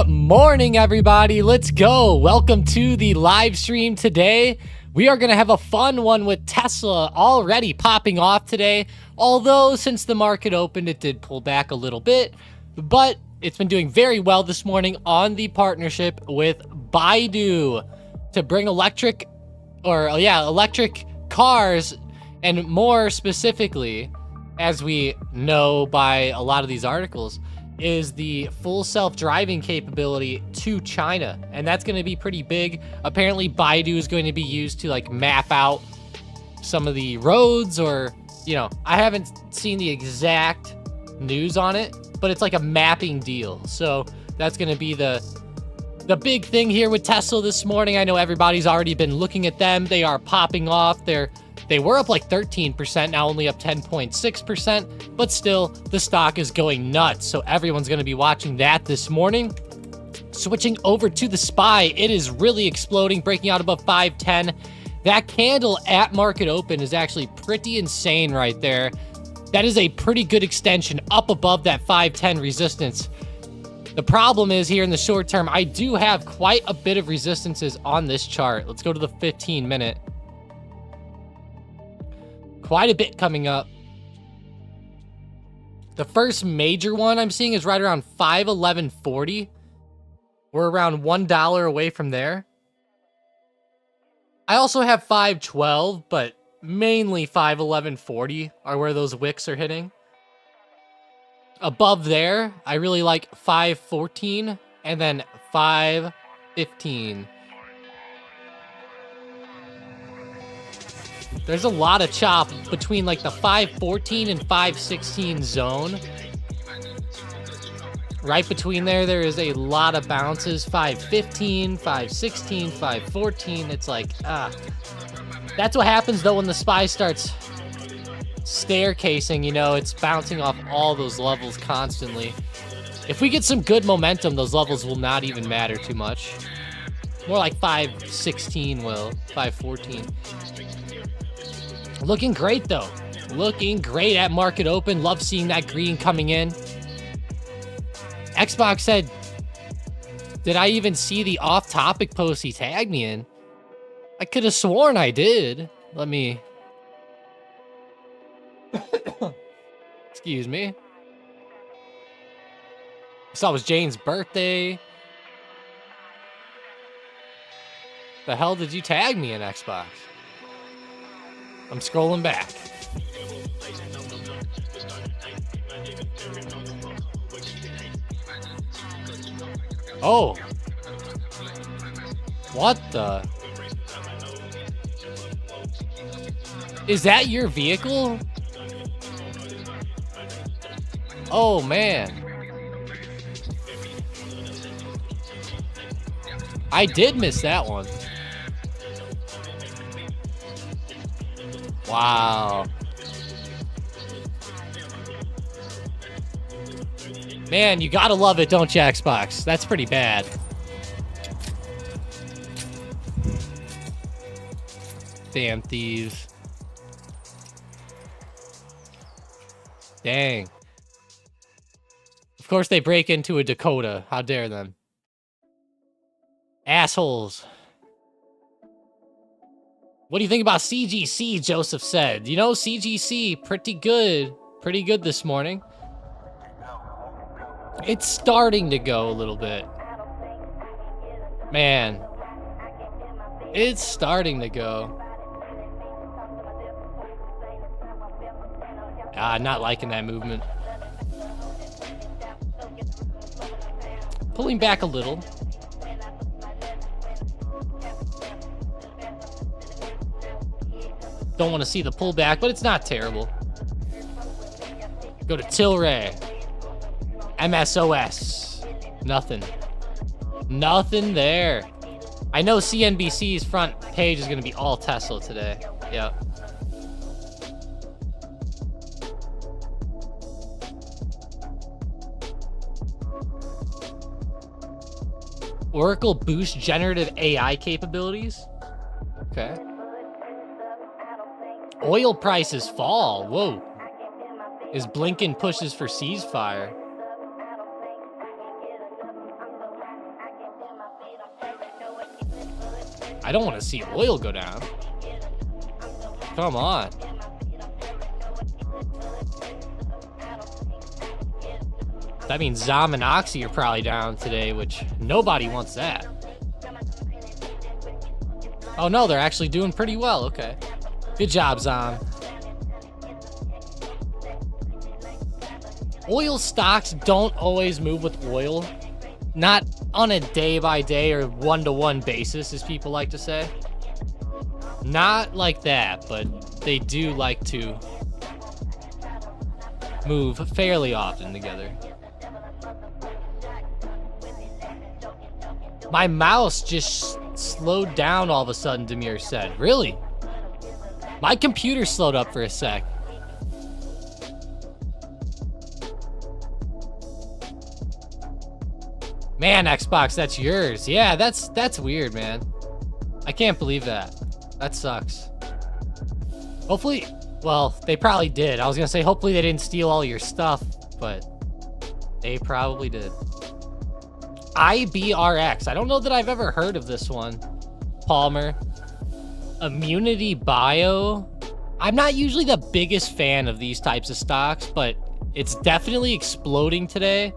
Good morning, everybody. Let's go. Welcome to the live stream today. We are going to have a fun one with Tesla already popping off today. Although, since the market opened, it did pull back a little bit. But it's been doing very well this morning on the partnership with Baidu to bring electric cars, and more specifically, as we know by a lot of these articles, is the full self-driving capability to China. And that's going to be pretty big. Apparently Baidu is going to be used to like map out some of the roads, or, you know, I haven't seen the exact news on it, but it's like a mapping deal. So that's going to be the big thing here with Tesla this morning. I know everybody's already been looking at them. They are popping off. They were up like 13%, now only up 10.6%, but still, the stock is going nuts. So everyone's going to be watching that this morning. Switching over to the SPY, it is really exploding, breaking out above 510. That candle at market open is actually pretty insane right there. That is a pretty good extension up above that 510 resistance. The problem is here in the short term, I do have quite a bit of resistances on this chart. Let's go to the 15-minute. Quite a bit coming up. The first major one I'm seeing is right around 511.40. We're around $1 away from there. I also have 512, but mainly 511.40 are where those wicks are hitting. Above there, I really like 514 and then 515. There's a lot of chop between like the 514 and 516 zone. Right between there is a lot of bounces. 515, 516, 514. It's like, that's what happens though when the SPY starts staircasing, you know, it's bouncing off all those levels constantly. If we get some good momentum, those levels will not even matter too much. More like 516 will, 514. Looking great, though. Looking great at market open. Love seeing that green coming in. Xbox said, did I even see the off-topic post he tagged me in? I could have sworn I did. Let me... Excuse me. I saw it was Jane's birthday. The hell did you tag me in, Xbox? I'm scrolling back. Oh. What the? Is that your vehicle? Oh, man. I did miss that one. Wow. Man, you gotta love it, don't you, Xbox? That's pretty bad. Damn thieves. Dang. Of course they break into a Dakota. How dare them. Assholes. What do you think about CGC, Joseph said? You know, CGC, pretty good. Pretty good this morning. It's starting to go a little bit. Man. It's starting to go. Not liking that movement. Pulling back a little. Don't want to see the pullback, but it's not terrible. Go to Tilray. MSOS. Nothing. Nothing there. I know CNBC's front page is going to be all Tesla today. Yep. Oracle boost generative AI capabilities. Okay. Oil prices fall. Whoa. As Blinken pushes for ceasefire. I don't want to see oil go down. Come on. That means Zom and Oxy are probably down today, which nobody wants that. Oh no, they're actually doing pretty well. Okay. Good job, Zom. Oil stocks don't always move with oil. Not on a day-by-day or one-to-one basis, as people like to say. Not like that, but they do like to move fairly often together. My mouse just slowed down all of a sudden, Demir said. Really? My computer slowed up for a sec. Man, Xbox, that's yours. Yeah, that's weird, man. I can't believe that. That sucks. Hopefully, well, they probably did. I was gonna say, hopefully they didn't steal all your stuff, but they probably did. IBRX. I don't know that I've ever heard of this one. Palmer. Immunity Bio. I'm not usually the biggest fan of these types of stocks, but it's definitely exploding today.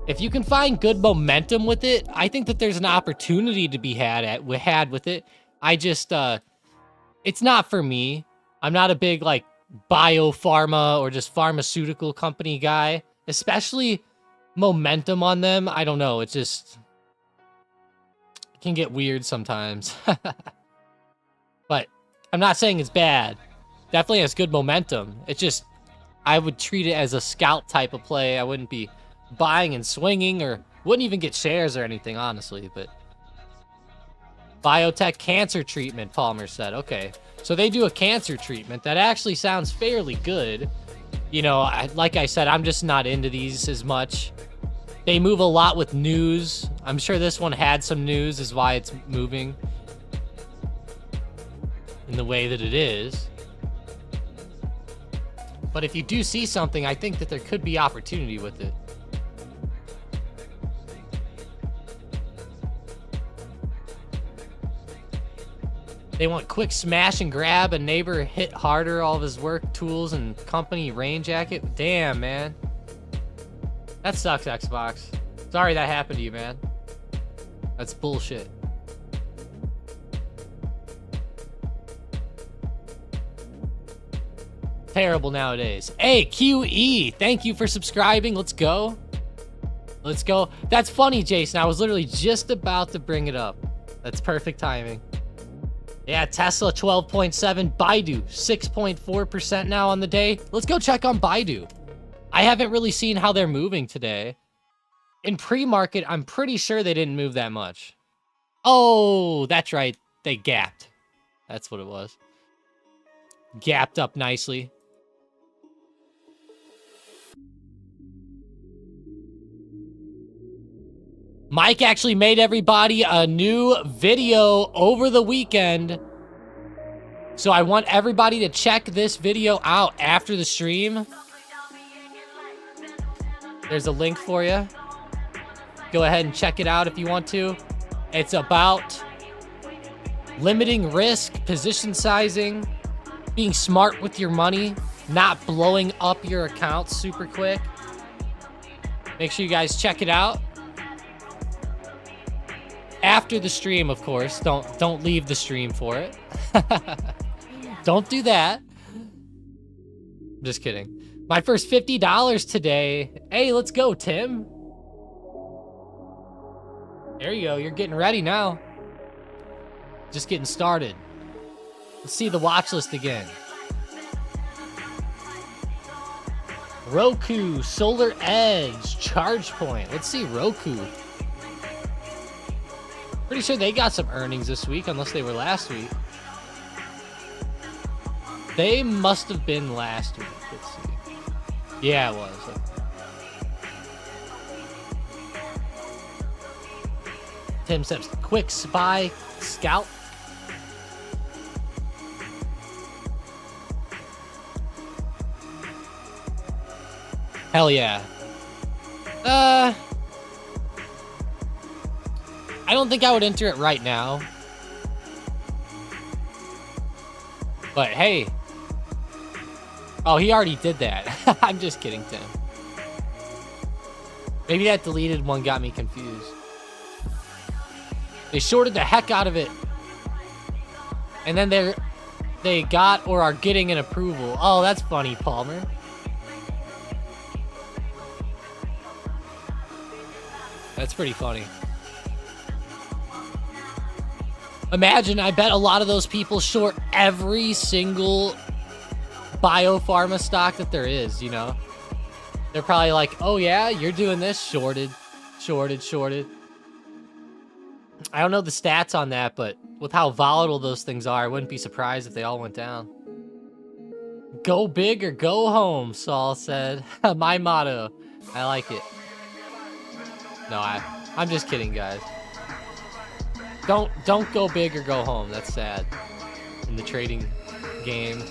If you can find good momentum with it, I think that there's an opportunity to be had with it. I just, it's not for me. I'm not a big, like, biopharma or just pharmaceutical company guy. Especially momentum on them. I don't know. It just it can get weird sometimes. But I'm not saying it's bad. Definitely has good momentum. It's just, I would treat it as a scout type of play. I wouldn't be buying and swinging, or wouldn't even get shares or anything, honestly. But Biotech cancer treatment, Palmer said. Okay, so they do a cancer treatment. That actually sounds fairly good. You know, like I said, I'm just not into these as much. They move a lot with news. I'm sure this one had some news, is why it's moving in the way that it is. But if you do see something, I think that there could be opportunity with it. They want quick smash and grab. A neighbor hit harder, all of his work tools and company rain jacket. Damn, man. That sucks, Xbox. Sorry that happened to you, man. That's bullshit. Terrible nowadays. Hey, QE, thank you for subscribing. Let's go. Let's go. That's funny, Jason. I was literally just about to bring it up. That's perfect timing. Yeah, Tesla 12.7, Baidu 6.4% now on the day. Let's go check on Baidu. I haven't really seen how they're moving today. In pre-market, I'm pretty sure they didn't move that much. Oh, that's right. They gapped. That's what it was. Gapped up nicely. Mike actually made everybody a new video over the weekend. So I want everybody to check this video out after the stream. There's a link for you. Go ahead and check it out if you want to. It's about limiting risk, position sizing, being smart with your money, not blowing up your account super quick. Make sure you guys check it out. After the stream, of course. Don't leave the stream for it. Don't do that. I'm just kidding. My first $50 today. Hey, let's go, Tim. There you go. You're getting ready now. Just getting started. Let's see the watch list again. Roku, Solar Edge, ChargePoint. Let's see Roku. Pretty sure they got some earnings this week, unless they were last week. They must have been last week. Let's see. Yeah, it was. Tim says, quick spy scout. Hell yeah. I don't think I would enter it right now. But hey. Oh, he already did that. I'm just kidding, Tim. Maybe that deleted one got me confused. They shorted the heck out of it. And then they got or are getting an approval. Oh, that's funny, Palmer. That's pretty funny. Imagine, I bet a lot of those people short every single biopharma stock that there is, you know? They're probably like, oh yeah, you're doing this, shorted. I don't know the stats on that, but with how volatile those things are, I wouldn't be surprised if they all went down. Go big or go home, Saul said. My motto. I like it. No, I'm just kidding, guys. Don't go big or go home. That's sad. In the trading game.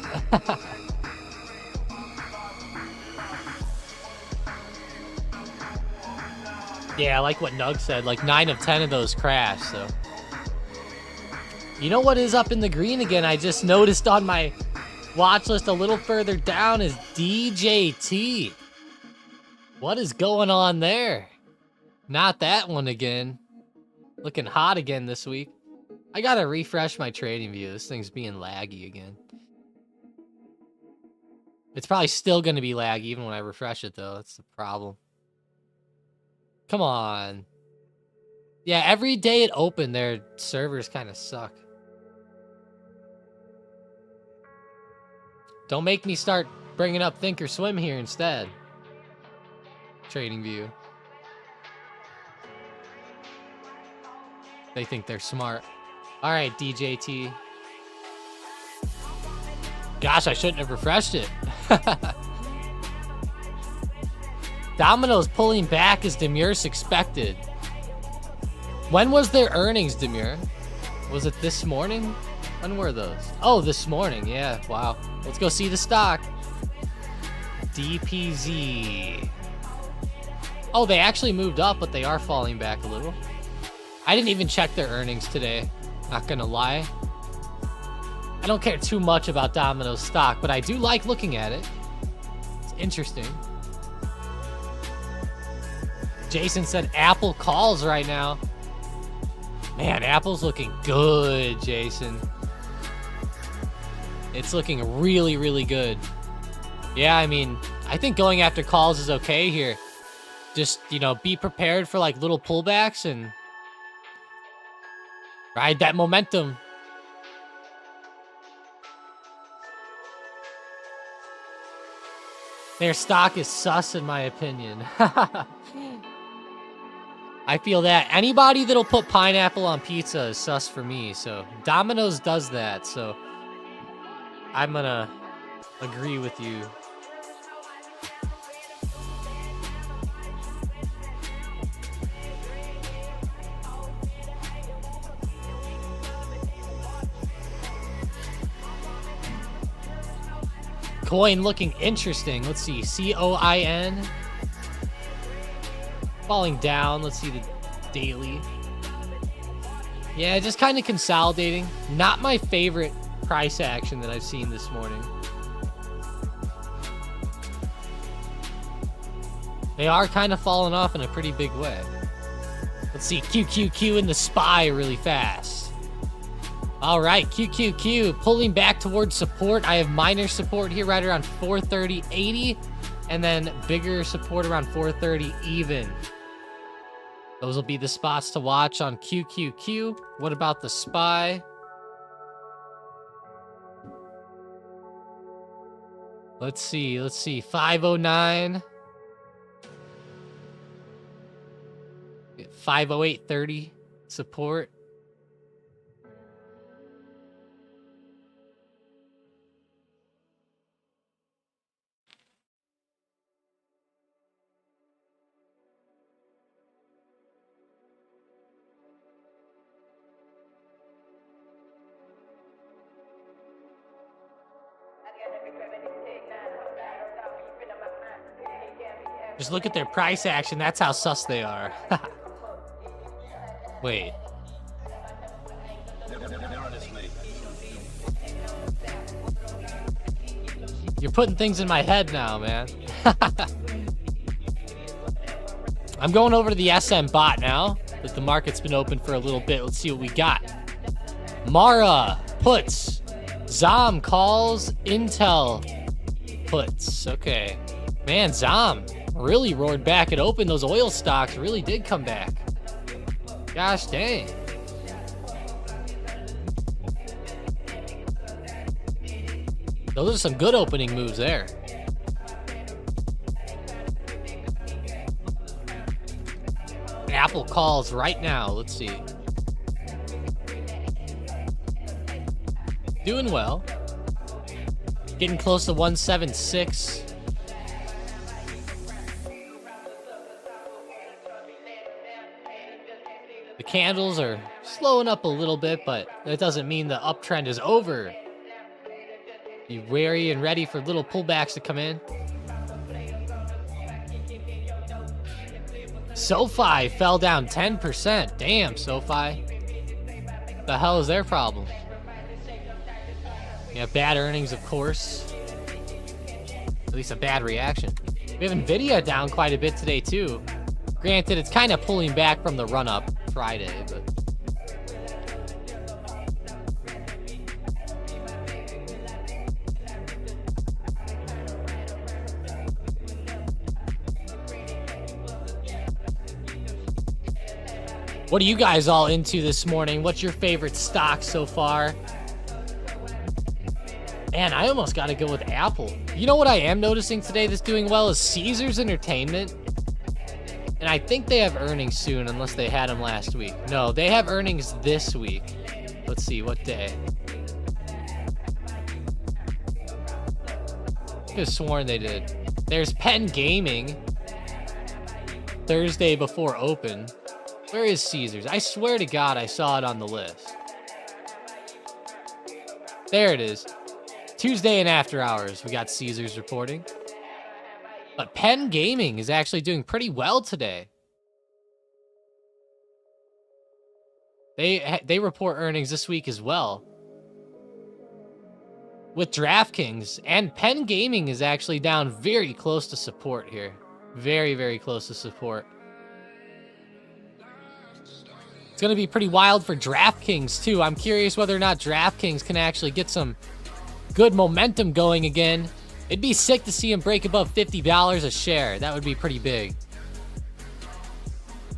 Yeah, I like what Nug said. Like 9 of 10 of those crashed, so. You know what is up in the green again? I just noticed on my watch list a little further down is DJT. What is going on there? Not that one again. Looking hot again this week. I gotta refresh my trading view. This thing's being laggy again. It's probably still gonna be laggy even when I refresh it though. That's the problem. Come on. Yeah, every day it opened, their servers kind of suck. Don't make me start bringing up Thinkorswim here instead. Trading view. They think they're smart. All right, DJT. Gosh, I shouldn't have refreshed it. Domino's pulling back as Demure expected. When was their earnings, Demure? Was it this morning? When were those? Oh, this morning. Yeah, wow. Let's go see the stock. DPZ. Oh, they actually moved up, but they are falling back a little. I didn't even check their earnings today. Not gonna lie. I don't care too much about Domino's stock, but I do like looking at it. It's interesting. Jason said Apple calls right now. Man, Apple's looking good, Jason. It's looking really, really good. Yeah, I mean, I think going after calls is okay here. Just, you know, be prepared for like little pullbacks and ride that momentum. Their stock is sus in my opinion. I feel that. Anybody that'll put pineapple on pizza is sus for me. So Domino's does that. So I'm gonna agree with you. Coin looking interesting. Let's see. COIN. Falling down. Let's see the daily. Yeah, just kind of consolidating. Not my favorite price action that I've seen this morning. They are kind of falling off in a pretty big way. Let's see. QQQ in the SPY really fast. All right, QQQ pulling back towards support. I have minor support here right around 430.80 and then bigger support around 430 even. Those will be the spots to watch on QQQ. What about the SPY? Let's see. 509. 508.30 support. Just look at their price action. That's how sus they are. Wait. You're putting things in my head now, man. I'm going over to the SM bot now that the market's been open for a little bit. Let's see what we got. Mara puts. Zom calls. Intel puts. Okay. Man, Zom really roared back. It opened. Those oil stocks really did come back. Gosh dang. Those are some good opening moves there. Apple calls right now. Let's see. Doing well. Getting close to 176. The candles are slowing up a little bit, but that doesn't mean the uptrend is over. Be wary and ready for little pullbacks to come in. SoFi fell down 10%. Damn, SoFi. The hell is their problem? Yeah, bad earnings, of course. At least a bad reaction. We have Nvidia down quite a bit today, too. Granted, it's kind of pulling back from the run-up Friday, but... What are you guys all into this morning? What's your favorite stock so far? Man, I almost got to go with Apple. You know what I am noticing today that's doing well is Caesars Entertainment. And I think they have earnings soon, unless they had them last week. No, they have earnings this week. Let's see, what day? I could have sworn they did. There's Penn Gaming. Thursday before open. Where is Caesars? I swear to God I saw it on the list. There it is. Tuesday and after hours, we got Caesars reporting. But Penn Gaming is actually doing pretty well today. They report earnings this week as well. With DraftKings, and Penn Gaming is actually down very close to support here. Very, very close to support. It's going to be pretty wild for DraftKings, too. I'm curious whether or not DraftKings can actually get some good momentum going again. It'd be sick to see them break above $50 a share. That would be pretty big.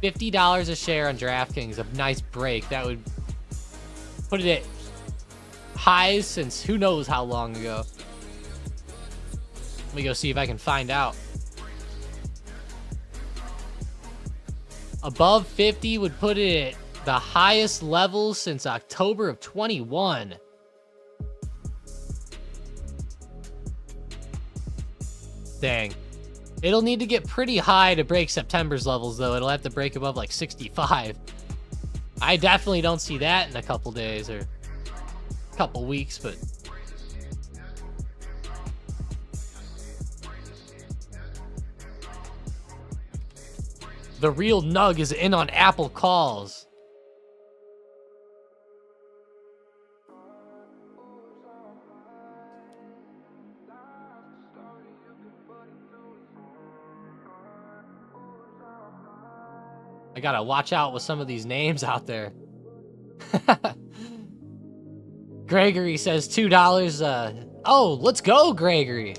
$50 a share on DraftKings, a nice break. That would put it at highs since who knows how long ago. Let me go see if I can find out. Above 50 would put it at the highest level since October of 21. Dang. It'll need to get pretty high to break September's levels, though. It'll have to break above like 65. I definitely don't see that in a couple days or a couple weeks, but... The real nug is in on Apple calls. I gotta watch out with some of these names out there. Gregory says $2. Oh, let's go, Gregory.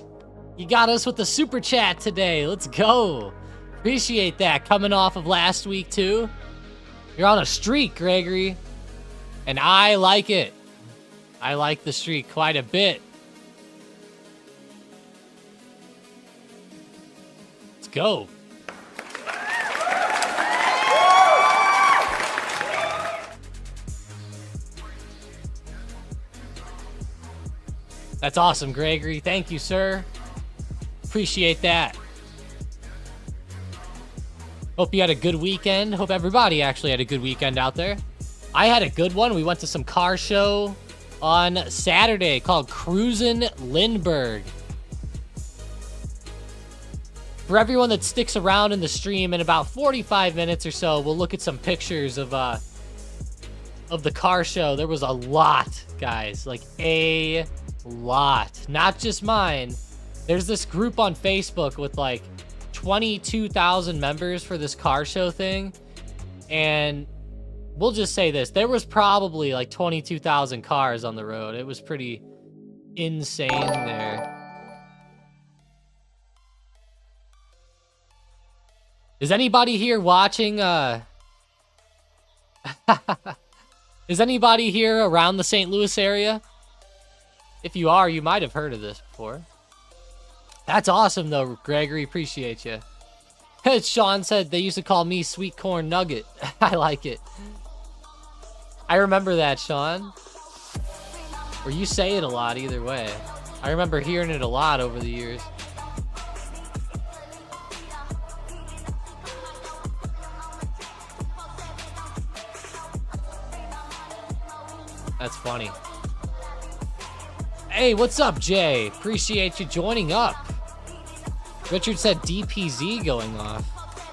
You got us with the super chat today. Let's go. Appreciate that. Coming off of last week, too. You're on a streak, Gregory. And I like it. I like the streak quite a bit. Let's go. That's awesome, Gregory. Thank you, sir. Appreciate that. Hope you had a good weekend. Hope everybody actually had a good weekend out there. I had a good one. We went to some car show on Saturday called Cruisin' Lindbergh. For everyone that sticks around in the stream, in about 45 minutes or so, we'll look at some pictures of the car show. There was a lot, guys. Like, a lot. Not just mine, There's this group on Facebook with like 22,000 members for this car show thing. And we'll just say this. There was probably like 22,000 cars on the road. It was pretty insane there. Is anybody here watching, is anybody here around the St. Louis area? If you are, you might have heard of this before. That's awesome though, Gregory, appreciate you. Sean said they used to call me Sweet Corn Nugget. I like it. I remember that, Sean. Or you say it a lot either way. I remember hearing it a lot over the years. That's funny. Hey, what's up, Jay? Appreciate you joining up. Richard said DPZ going off.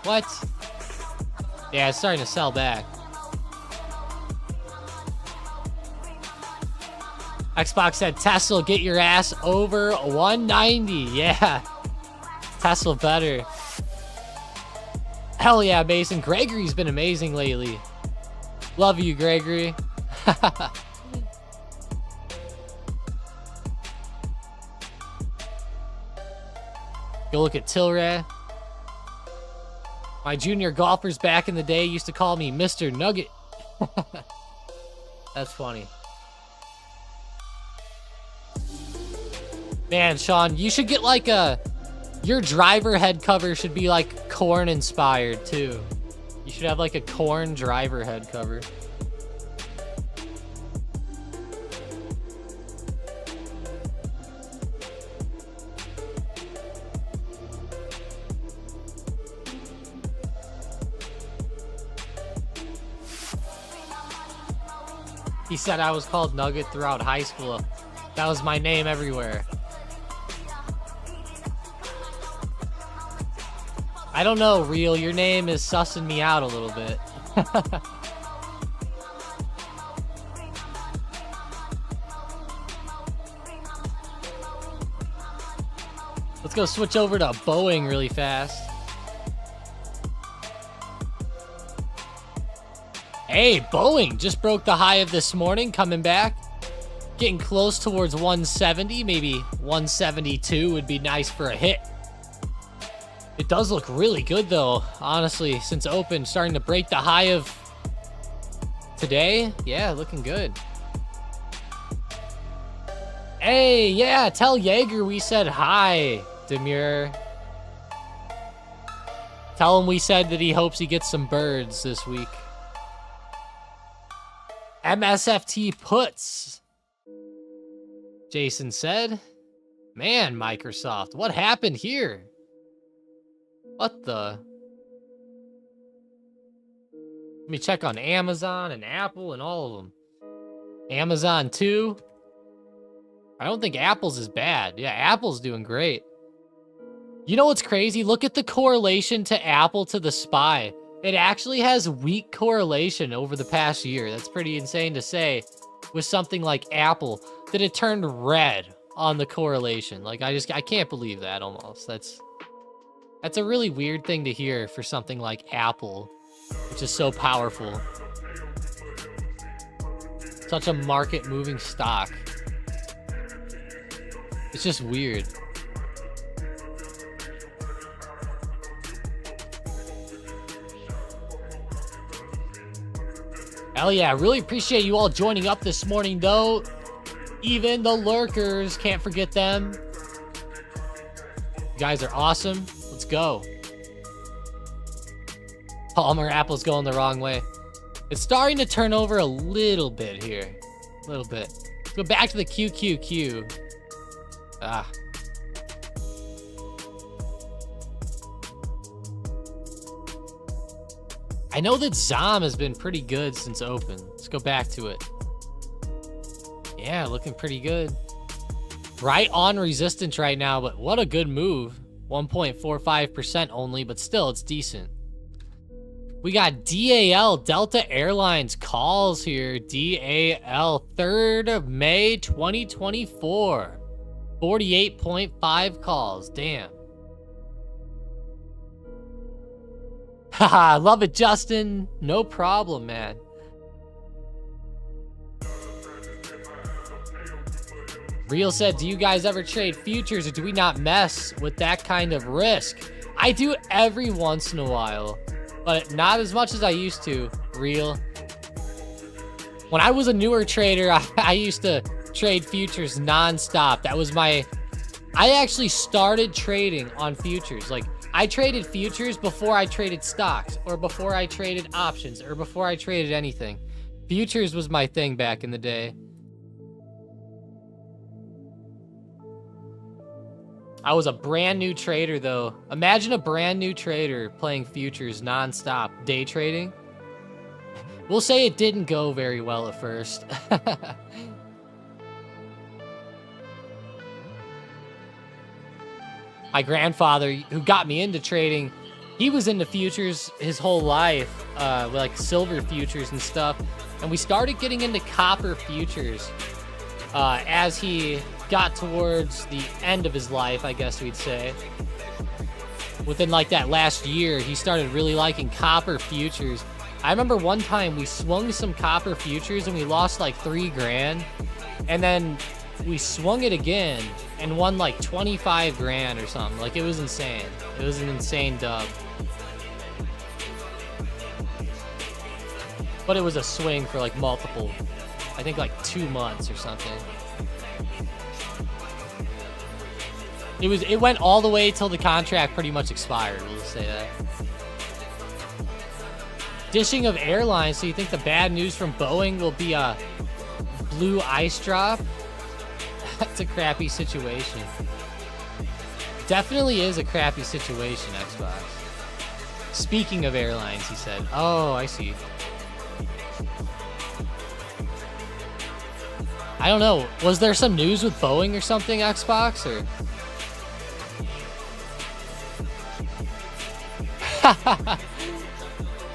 What? Yeah, it's starting to sell back. Xbox said Tesla, get your ass over 190. Yeah. Tesla better. Hell yeah, Mason. Gregory's been amazing lately. Love you, Gregory. Go look at Tilray. My junior golfers back in the day used to call me Mr. Nugget. That's funny. Man, Sean, you should get like your driver head cover should be like corn inspired too. You should have like a corn driver head cover. He said I was called Nugget throughout high school. That was my name everywhere. I don't know, Real. Your name is sussing me out a little bit. Let's go switch over to Boeing really fast. Hey, Boeing just broke the high of this morning, coming back. Getting close towards 170, maybe 172 would be nice for a hit. It does look really good though, honestly, since open, starting to break the high of today. Yeah, looking good. Hey, yeah, tell Jaeger we said hi, Demure. Tell him we said that he hopes he gets some birds this week. MSFT puts, Jason said. Man, Microsoft, what happened here? What the? Let me check on Amazon and Apple and all of them. Amazon too. I don't think Apple's is bad. Yeah, Apple's doing great. You know what's crazy? Look at the correlation to Apple to the SPY. It actually has weak correlation over the past year. That's pretty insane to say with something like Apple, that it turned red on the correlation. Like, I can't believe that almost. That's a really weird thing to hear for something like Apple, which is so powerful. Such a market-moving stock. It's just weird. Hell yeah, really appreciate you all joining up this morning, though. Even the lurkers, can't forget them. You guys are awesome. Let's go. Palmer Apple's going the wrong way. It's starting to turn over a little bit here. A little bit. Let's go back to the QQQ. Ah. I know that Zom has been pretty good since open. Let's go back to it. Yeah, looking pretty good. Right on resistance right now, but what a good move. 1.45% only, but still, it's decent. We got DAL, Delta Airlines calls here. DAL, 3rd of May, 2024. 48.5 calls. Damn. Haha, love it, Justin. No problem, man. Real said, do you guys ever trade futures, or do we not mess with that kind of risk? I do every once in a while, but not as much as I used to. Real. When I was a newer trader, I used to trade futures non-stop. That was my... I actually started trading on futures. Like, I traded futures before I traded stocks, or before I traded options, or before I traded anything. Futures was my thing back in the day. I was a brand new trader, though. Imagine a brand new trader playing futures non-stop, day trading. We'll say it didn't go very well at first. My grandfather, who got me into trading, he was into futures his whole life, like silver futures and stuff. And we started getting into copper futures as he got towards the end of his life, I guess we'd say. Within like that last year, he started really liking copper futures. I remember one time we swung some copper futures and we lost like 3 grand. And then we swung it again and won like 25 grand or something. Like, it was insane. It was an insane dub. But it was a swing for like multiple, I think like 2 months or something. It went all the way till the contract pretty much expired, we'll just say that. Dishing of airlines, so you think the bad news from Boeing will be a blue ice drop? That's a crappy situation. Definitely is a crappy situation, Xbox. Speaking of airlines, he said. Oh, I see. I don't know. Was there some news with Boeing or something, Xbox? Or...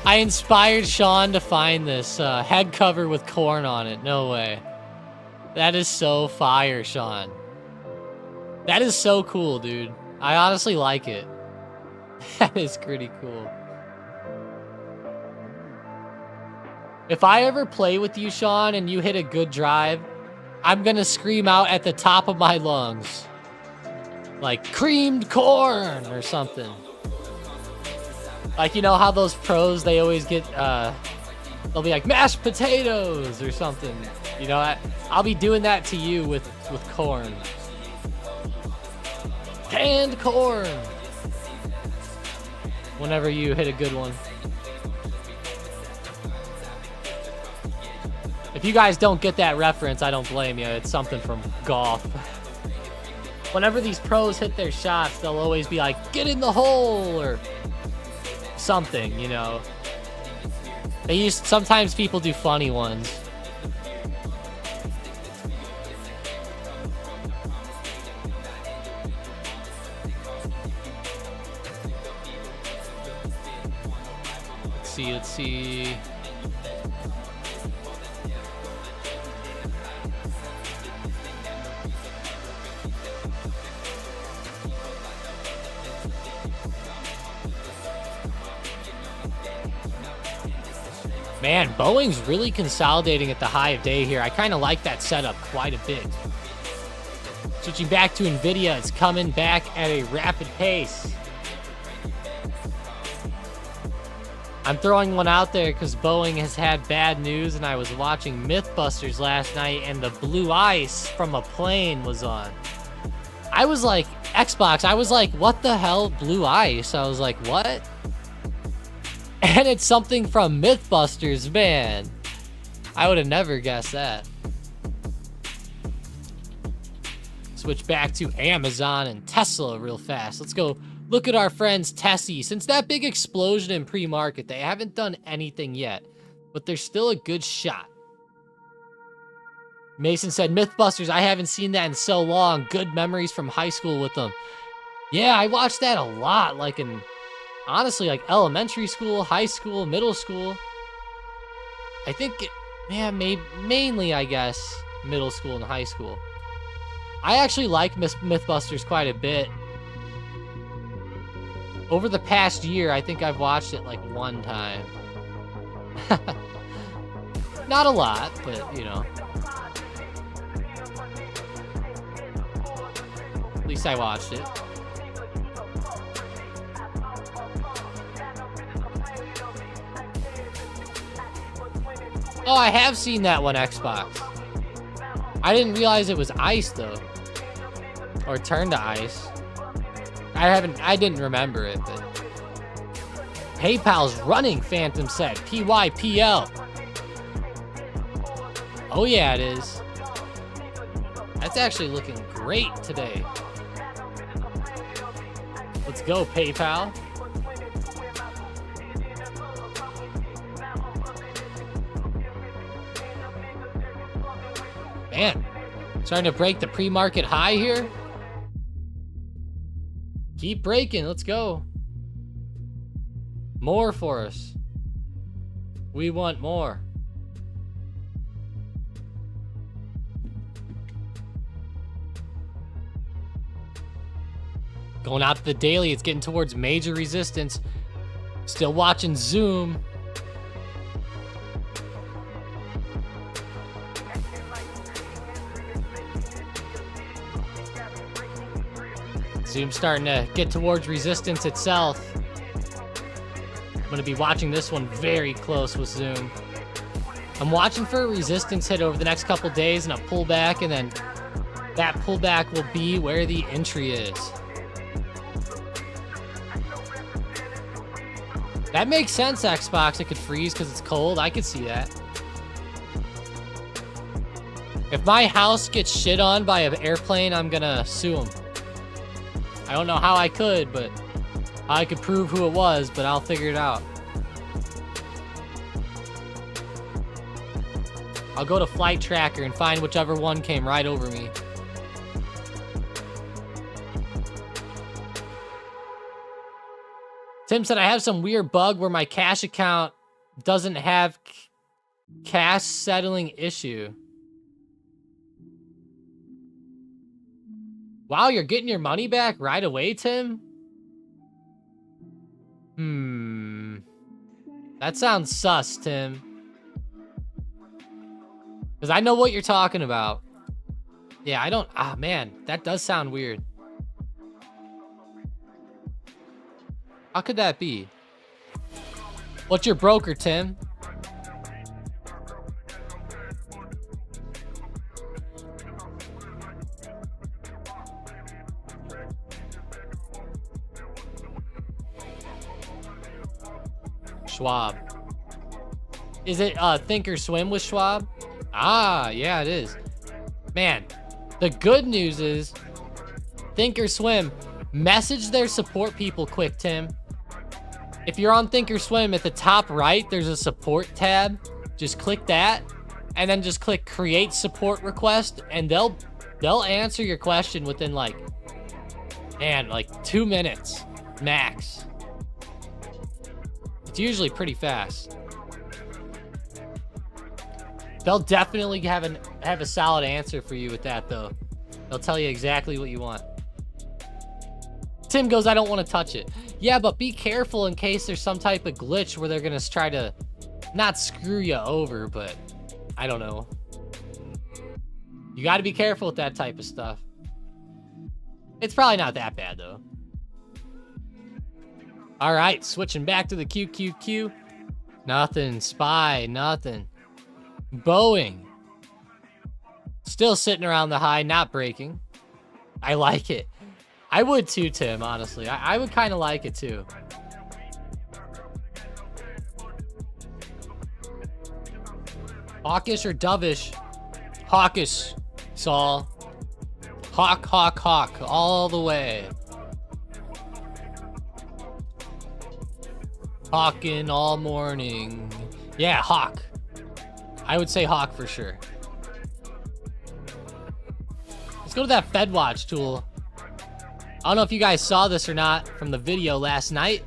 I inspired Sean to find this head cover with corn on it. No way. That is so fire, Sean. That is so cool, dude. I honestly like it. That is pretty cool. If I ever play with you, Sean, and you hit a good drive, I'm gonna scream out at the top of my lungs. Like, creamed corn or something. Like, you know how those pros, they always get, they'll be like, mashed potatoes or something. You know, I'll be doing that to you with corn. Canned corn. Whenever you hit a good one. If you guys don't get that reference, I don't blame you. It's something from golf. Whenever these pros hit their shots, they'll always be like, get in the hole, or something, you know. Sometimes people do funny ones. Let's see. Man, Boeing's really consolidating at the high of day here. I kind of like that setup quite a bit. Switching back to Nvidia, it's coming back at a rapid pace. I'm throwing one out there because Boeing has had bad news, and I was watching Mythbusters last night, and the blue ice from a plane was on. I was like, Xbox, I was like, what the hell, blue ice? I was like, what? And it's something from Mythbusters, man. I would have never guessed that. Switch back to Amazon and Tesla real fast. Let's go look at our friends Tessie. Since that big explosion in pre-market, they haven't done anything yet, but they're still a good shot. Mason said, Mythbusters, I haven't seen that in so long. Good memories from high school with them. Yeah, I watched that a lot, like in... honestly, like elementary school, high school, middle school. I think, mainly, I guess, middle school and high school. I actually like Mythbusters quite a bit. Over the past year, I think I've watched it like one time. Not a lot, but you know. At least I watched it. Oh, I have seen that one, Xbox. I didn't realize it was ice though. Or turned to ice. I didn't remember it, but PayPal's running, Phantom said. PYPL. Oh yeah, it is. That's actually looking great today. Let's go, PayPal. Man, starting to break the pre-market high here. Keep breaking, let's go. More for us. We want more. Going out to the daily, it's getting towards major resistance. Still watching Zoom. Zoom's starting to get towards resistance itself. I'm gonna be watching this one very close with Zoom. I'm watching for a resistance hit over the next couple days and a pullback, and then that pullback will be where the entry is. That makes sense, Xbox. It could freeze because it's cold. I could see that. If my house gets shit on by an airplane, I'm gonna sue them. I don't know how I could, but I could prove who it was, but I'll figure it out. I'll go to Flight Tracker and find whichever one came right over me. Tim said, I have some weird bug where my cash account doesn't have cash settling issue. Wow, you're getting your money back right away, Tim? That sounds sus, Tim. Because I know what you're talking about. Yeah, I don't... Ah, man, that does sound weird. How could that be? What's your broker, Tim? Schwab. Is it Thinkorswim with Schwab? Ah, yeah, it is. Man, the good news is Thinkorswim, message their support people quick, Tim. If you're on Thinkorswim, at the top right, there's a support tab. Just click that, and then just click create support request, and they'll answer your question within like 2 minutes max. It's usually pretty fast. They'll definitely have a solid answer for you with that, though. They'll tell you exactly what you want. Tim goes, I don't want to touch it. Yeah, but be careful in case there's some type of glitch where they're going to try to not screw you over, but I don't know. You got to be careful with that type of stuff. It's probably not that bad, though. All right, switching back to the QQQ. Nothing. SPY, nothing. Boeing. Still sitting around the high, not breaking. I like it. I would too, Tim, honestly. I would kind of like it too. Hawkish or dovish? Hawkish, Saul. Hawk, hawk, hawk, all the way. Hawking all morning. Yeah, hawk. I would say hawk for sure. Let's go to that FedWatch tool. I don't know if you guys saw this or not from the video last night,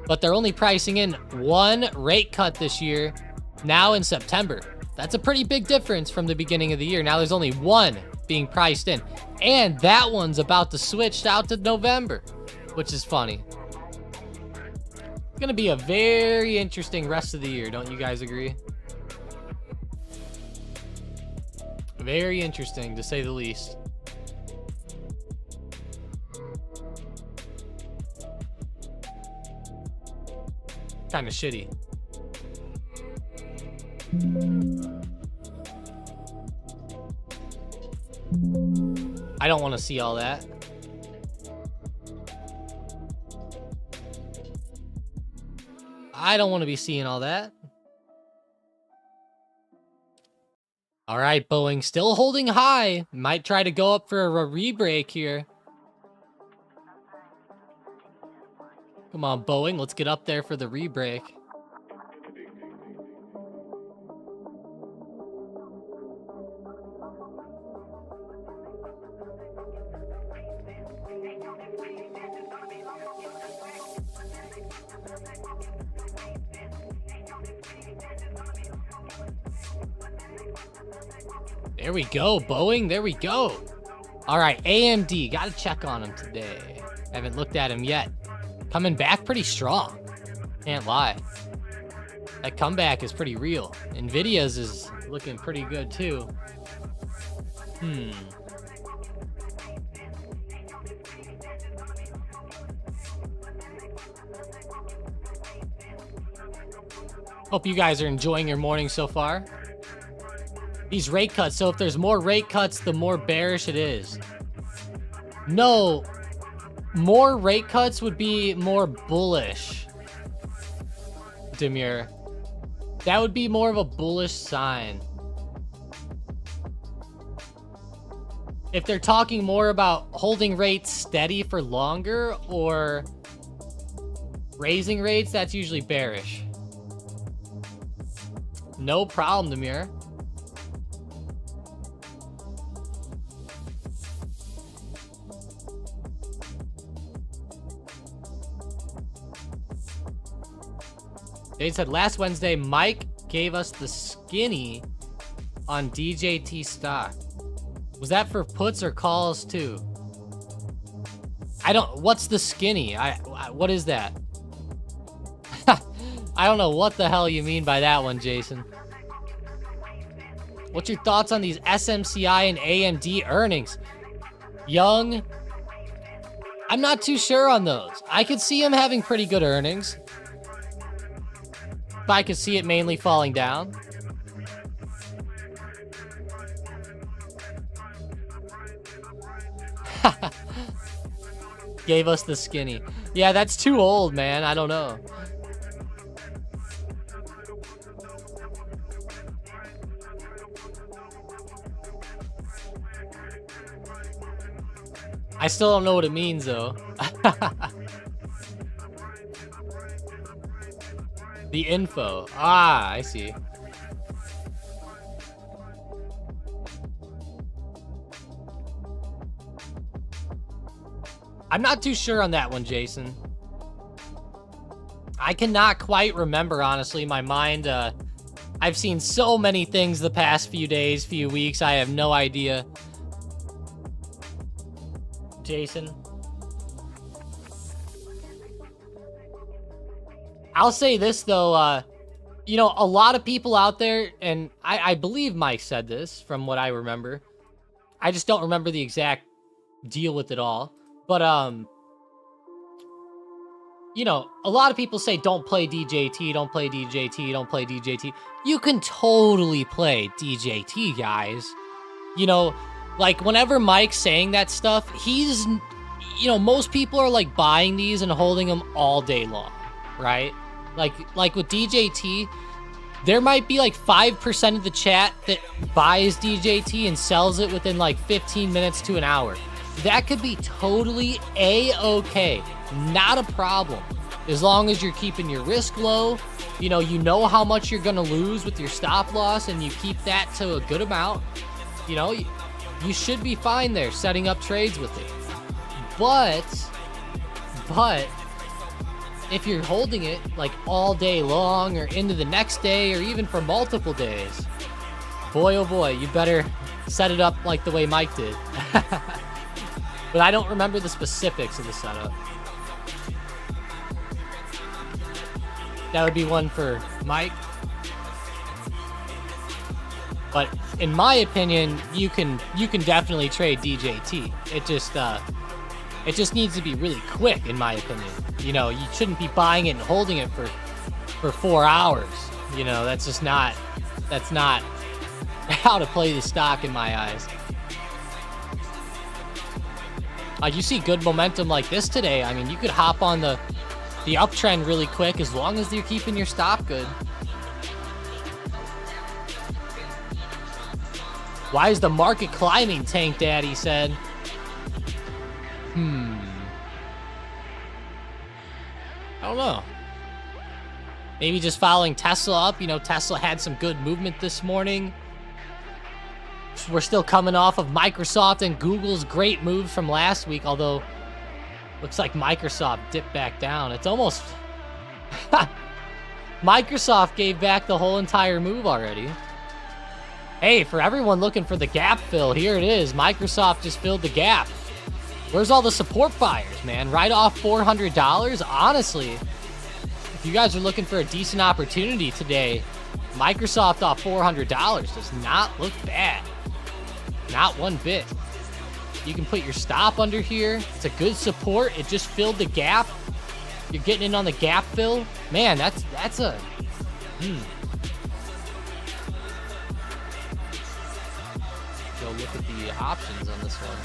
but they're only pricing in one rate cut this year, now in September. That's a pretty big difference from the beginning of the year. Now there's only one being priced in. And that one's about to switch out to November, which is funny. It's gonna be a very interesting rest of the year, don't you guys agree? Very interesting, to say the least. Kind of shitty. I don't want to see all that. I don't want to be seeing all that. All right, Boeing still holding high. Might try to go up for a re-break here. Come on, Boeing. Let's get up there for the re-break. There we go, Boeing. There we go. All right, AMD. Got to check on him today. Haven't looked at him yet. Coming back pretty strong. Can't lie. That comeback is pretty real. Nvidia's is looking pretty good, too. Hope you guys are enjoying your morning so far. These rate cuts, so if there's more rate cuts, the more bearish it is. No, more rate cuts would be more bullish, Demir. That would be more of a bullish sign. If they're talking more about holding rates steady for longer or raising rates, that's usually bearish. No problem, Demir. They said last Wednesday, Mike gave us the skinny on DJT stock. Was that for puts or calls too? I don't, what's the skinny? What is that? I don't know what the hell you mean by that one, Jason. What's your thoughts on these SMCI and AMD earnings? Young, I'm not too sure on those. I could see them having pretty good earnings, but I could see it mainly falling down. Gave us the skinny. Yeah, that's too old, man. I don't know. I still don't know what it means, though. The info. Ah, I see. I'm not too sure on that one, Jason. I cannot quite remember, honestly. My mind, I've seen so many things the past few days, few weeks. I have no idea. Jason. I'll say this, though. You know, a lot of people out there, and I believe Mike said this from what I remember. I just don't remember the exact deal with it all. But, you know, a lot of people say, don't play DJT, don't play DJT, don't play DJT. You can totally play DJT, guys. You know, like, whenever Mike's saying that stuff, he's, you know, most people are, like, buying these and holding them all day long, right? Like with DJT, there might be, like, 5% of the chat that buys DJT and sells it within, like, 15 minutes to an hour. That could be totally A-okay. Not a problem. As long as you're keeping your risk low, you know how much you're going to lose with your stop loss, and you keep that to a good amount, you know, you should be fine there setting up trades with it. But if you're holding it like all day long or into the next day or even for multiple days, boy, oh boy, you better set it up like the way Mike did. But I don't remember the specifics of the setup. That would be one for Mike. But in my opinion, you can definitely trade DJT. It just needs to be really quick, in my opinion. You know, you shouldn't be buying it and holding it for 4 hours. You know, that's not how to play the stock in my eyes. You see good momentum like this today. I mean, you could hop on the uptrend really quick as long as you're keeping your stop good. Why is the market climbing, Tank Daddy said. I don't know. Maybe just following Tesla up. You know, Tesla had some good movement this morning. We're still coming off of Microsoft and Google's great moves from last week, although looks like Microsoft dipped back down. It's almost... Microsoft gave back the whole entire move already. Hey, for everyone looking for the gap fill, here it is. Microsoft just filled the gap. Where's all the support buyers, man? Right off $400? Honestly, if you guys are looking for a decent opportunity today, Microsoft off $400 does not look bad. Not one bit. You can put your stop under here. It's a good support. It just filled the gap. You're getting in on the gap fill. Man, that's a... Go look at the options on this one.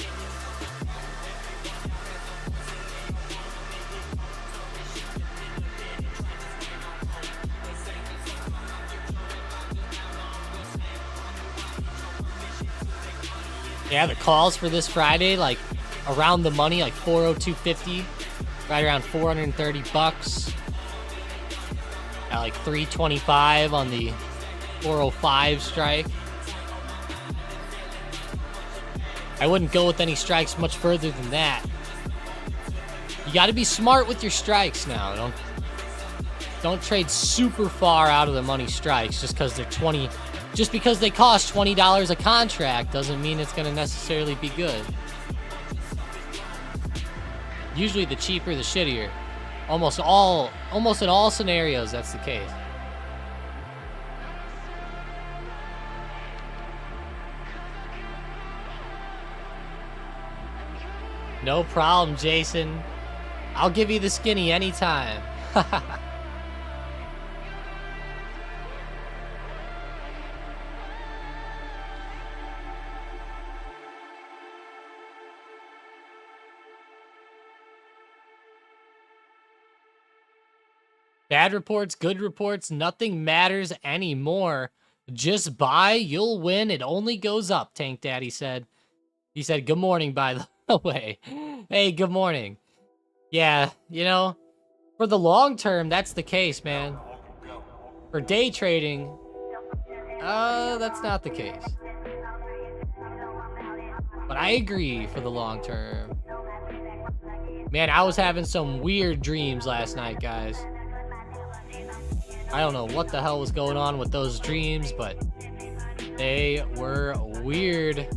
Yeah, the calls for this Friday, like around the money, like 402.50, right around 430 bucks. At like 325 on the 405 strike. I wouldn't go with any strikes much further than that. You got to be smart with your strikes now. Don't trade super far out of the money strikes just because they're 20. Just because they cost $20 a contract doesn't mean it's going to necessarily be good. Usually the cheaper, the shittier. Almost in all scenarios, that's the case. No problem, Jason. I'll give you the skinny anytime. Bad reports, good reports, nothing matters anymore. Just buy, you'll win. It only goes up, Tank Daddy said. He said, good morning, by the way. Hey, good morning. Yeah, you know, for the long term, that's the case, man. For day trading, that's not the case. But I agree for the long term. Man, I was having some weird dreams last night, guys. I don't know what the hell was going on with those dreams, but they were weird.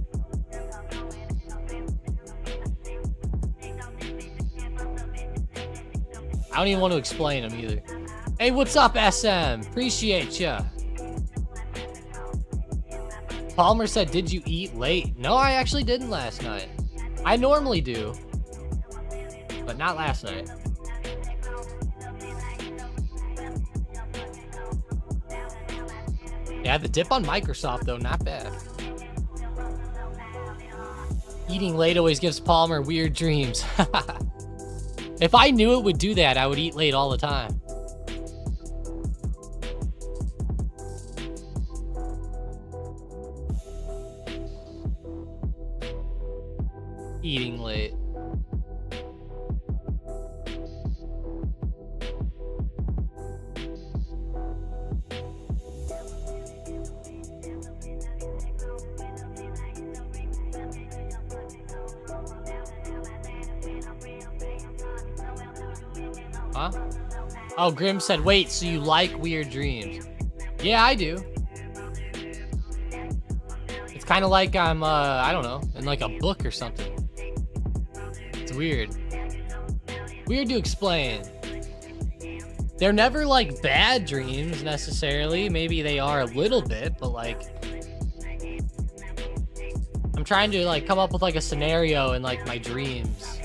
I don't even want to explain them either. Hey, what's up, SM? Appreciate ya. Palmer said, did you eat late? No, I actually didn't last night. I normally do, but not last night. Yeah, the dip on Microsoft, though, not bad. Eating late always gives Palmer weird dreams. If I knew it would do that, I would eat late all the time. Eating late. Huh? Oh, Grim said, wait, so you like weird dreams? Yeah, I do. It's kind of like I'm, I don't know, in like a book or something. weird. Weird to explain. They're never like bad dreams necessarily. Maybe they are a little bit, but like I'm trying to like come up with like a scenario in like my dreams.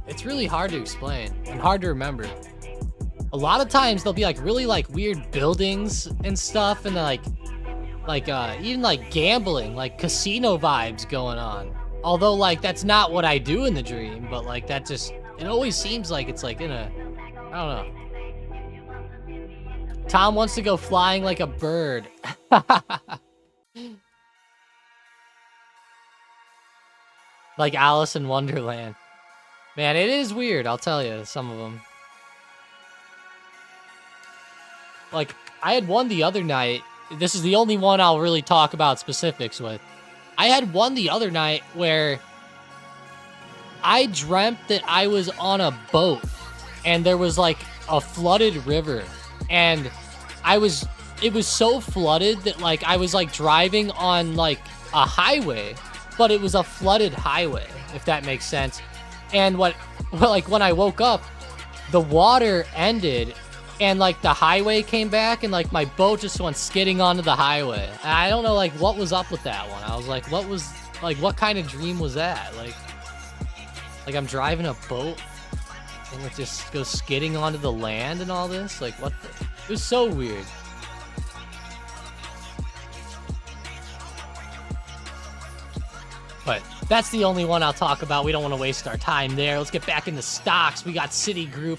It's really hard to explain and hard to remember. A lot of times they'll be like really like weird buildings and stuff, and like even like gambling, like casino vibes going on. Although like that's not what I do in the dream, but like that just, it always seems like it's like in a, I don't know. Tom wants to go flying like a bird. Like Alice in Wonderland. Man, it is weird, I'll tell you, some of them. Like, I had one the other night. This is the only one I'll really talk about specifics with. I had one the other night where I dreamt that I was on a boat and there was like a flooded river, and it was so flooded that like I was like driving on like a highway, but it was a flooded highway, if that makes sense. And like when I woke up, the water ended and like the highway came back, and like my boat just went skidding onto the highway. And I don't know like what was up with that one. I was like, what kind of dream was that? Like I'm driving a boat and it just goes skidding onto the land and all this? Like what it was so weird. But that's the only one I'll talk about. We don't want to waste our time there. Let's get back into stocks. We got Citigroup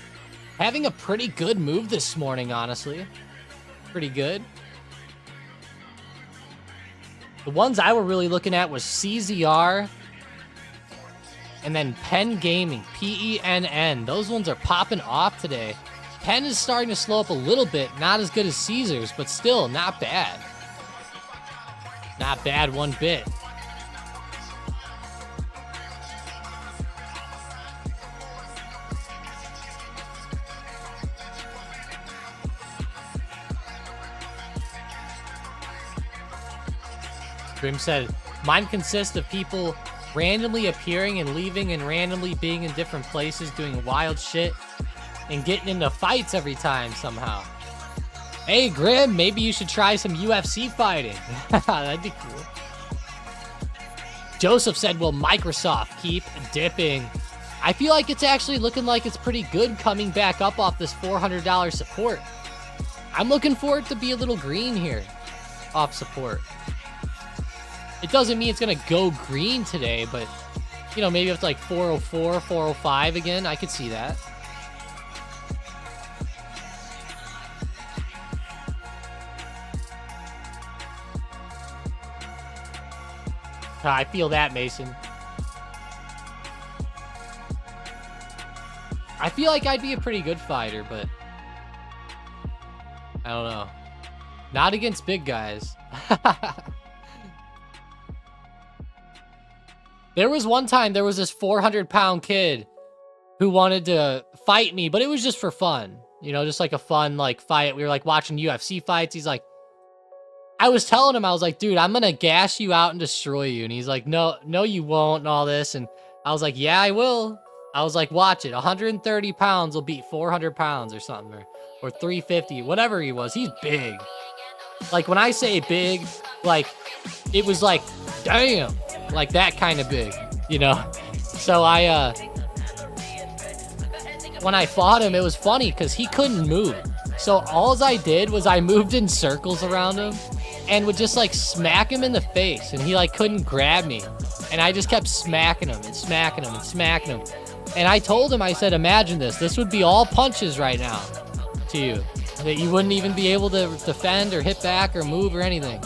having a pretty good move this morning, honestly. Pretty good. The ones I were really looking at was CZR and then Penn Gaming, PENN. Those ones are popping off today. Penn is starting to slow up a little bit. Not as good as Caesars, but still not bad. Not bad one bit. Grim said, mine consists of people randomly appearing and leaving and randomly being in different places doing wild shit and getting into fights every time somehow. Hey, Grim, maybe you should try some UFC fighting. That'd be cool. Joseph said, will Microsoft keep dipping? I feel like it's actually looking like it's pretty good coming back up off this $400 support. I'm looking for it to be a little green here off support. It doesn't mean it's going to go green today, but, you know, maybe it's like 404, 405 again. I could see that. I feel that, Mason. I feel like I'd be a pretty good fighter, but I don't know. Not against big guys. There was one time, there was this 400-pound kid who wanted to fight me, but it was just for fun. You know, just like a fun, like, fight. We were, like, watching UFC fights. He's like, I was telling him, I was like, dude, I'm gonna gas you out and destroy you. And he's like, no, you won't, and all this. And I was like, yeah, I will. I was like, watch it. 130 pounds will beat 400 pounds or something, or 350, whatever he was. He's big. Like, when I say big, like, it was like, damn. Like that kind of big, you know? So when I fought him, it was funny because he couldn't move. So all I did was I moved in circles around him and would just like smack him in the face, and he like couldn't grab me. And I just kept smacking him and smacking him and smacking him. And I told him, I said, imagine this. This would be all punches right now to you. That you wouldn't even be able to defend or hit back or move or anything.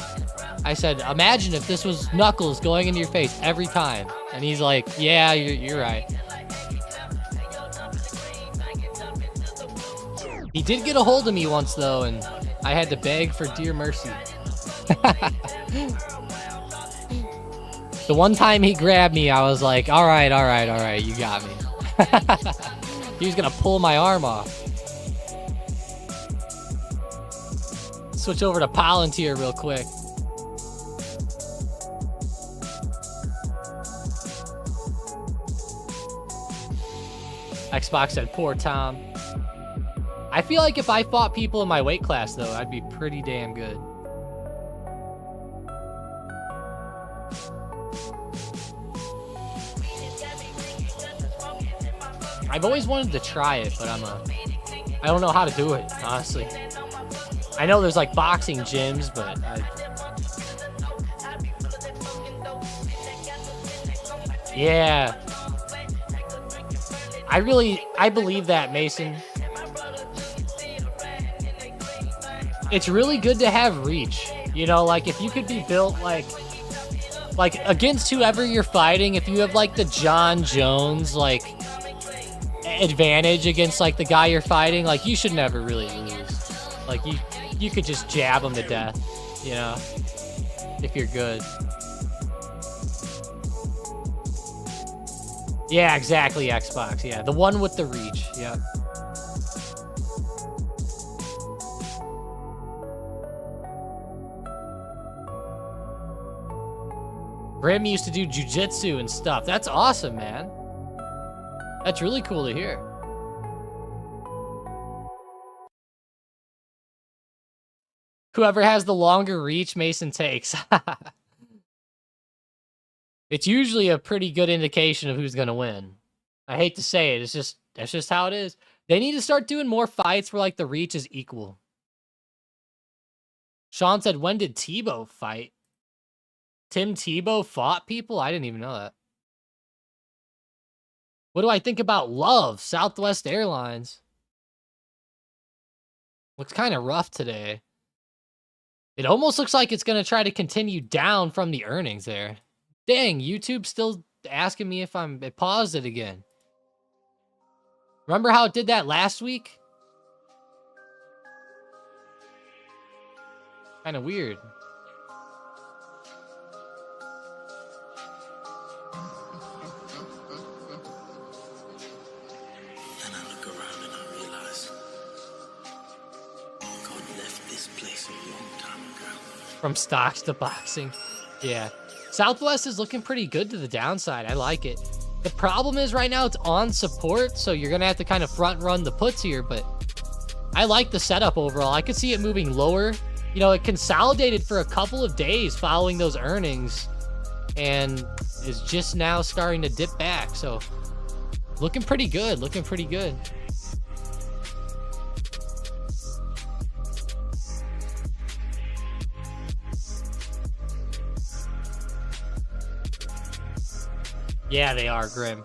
I said, imagine if this was knuckles going into your face every time. And he's like, yeah, you're right. He did get a hold of me once, though, and I had to beg for dear mercy. The one time he grabbed me, I was like, all right, you got me. He was going to pull my arm off. Switch over to Palantir real quick. Xbox said, poor Tom. I feel like if I fought people in my weight class, though, I'd be pretty damn good. I've always wanted to try it, but I don't know how to do it, honestly. I know there's like boxing gyms, but yeah. I believe that, Mason. It's really good to have reach. You know, like if you could be built like against whoever you're fighting, if you have like the John Jones like advantage against like the guy you're fighting, like you should never really lose. Like you could just jab him to death, you know, if you're good. Yeah, exactly, Xbox. Yeah, the one with the reach. Yeah. Grim used to do jujitsu and stuff. That's awesome, man. That's really cool to hear. Whoever has the longer reach, Mason takes. It's usually a pretty good indication of who's gonna win. I hate to say it, that's just how it is. They need to start doing more fights where like the reach is equal. Sean said, when did Tebow fight? Tim Tebow fought people? I didn't even know that. What do I think about Love, Southwest Airlines? Looks kind of rough today. It almost looks like it's going to try to continue down from the earnings there. Dang, YouTube's still asking me if it paused it again. Remember how it did that last week? Kind of weird. And I look around and I realize God left this place a long time ago. From stocks to boxing. Yeah. Southwest is looking pretty good to the downside. I like it. The problem is right now it's on support, so you're going to have to kind of front run the puts here, but I like the setup overall. I could see it moving lower. You know, it consolidated for a couple of days following those earnings and is just now starting to dip back. So looking pretty good, looking pretty good. Yeah, they are, Grim.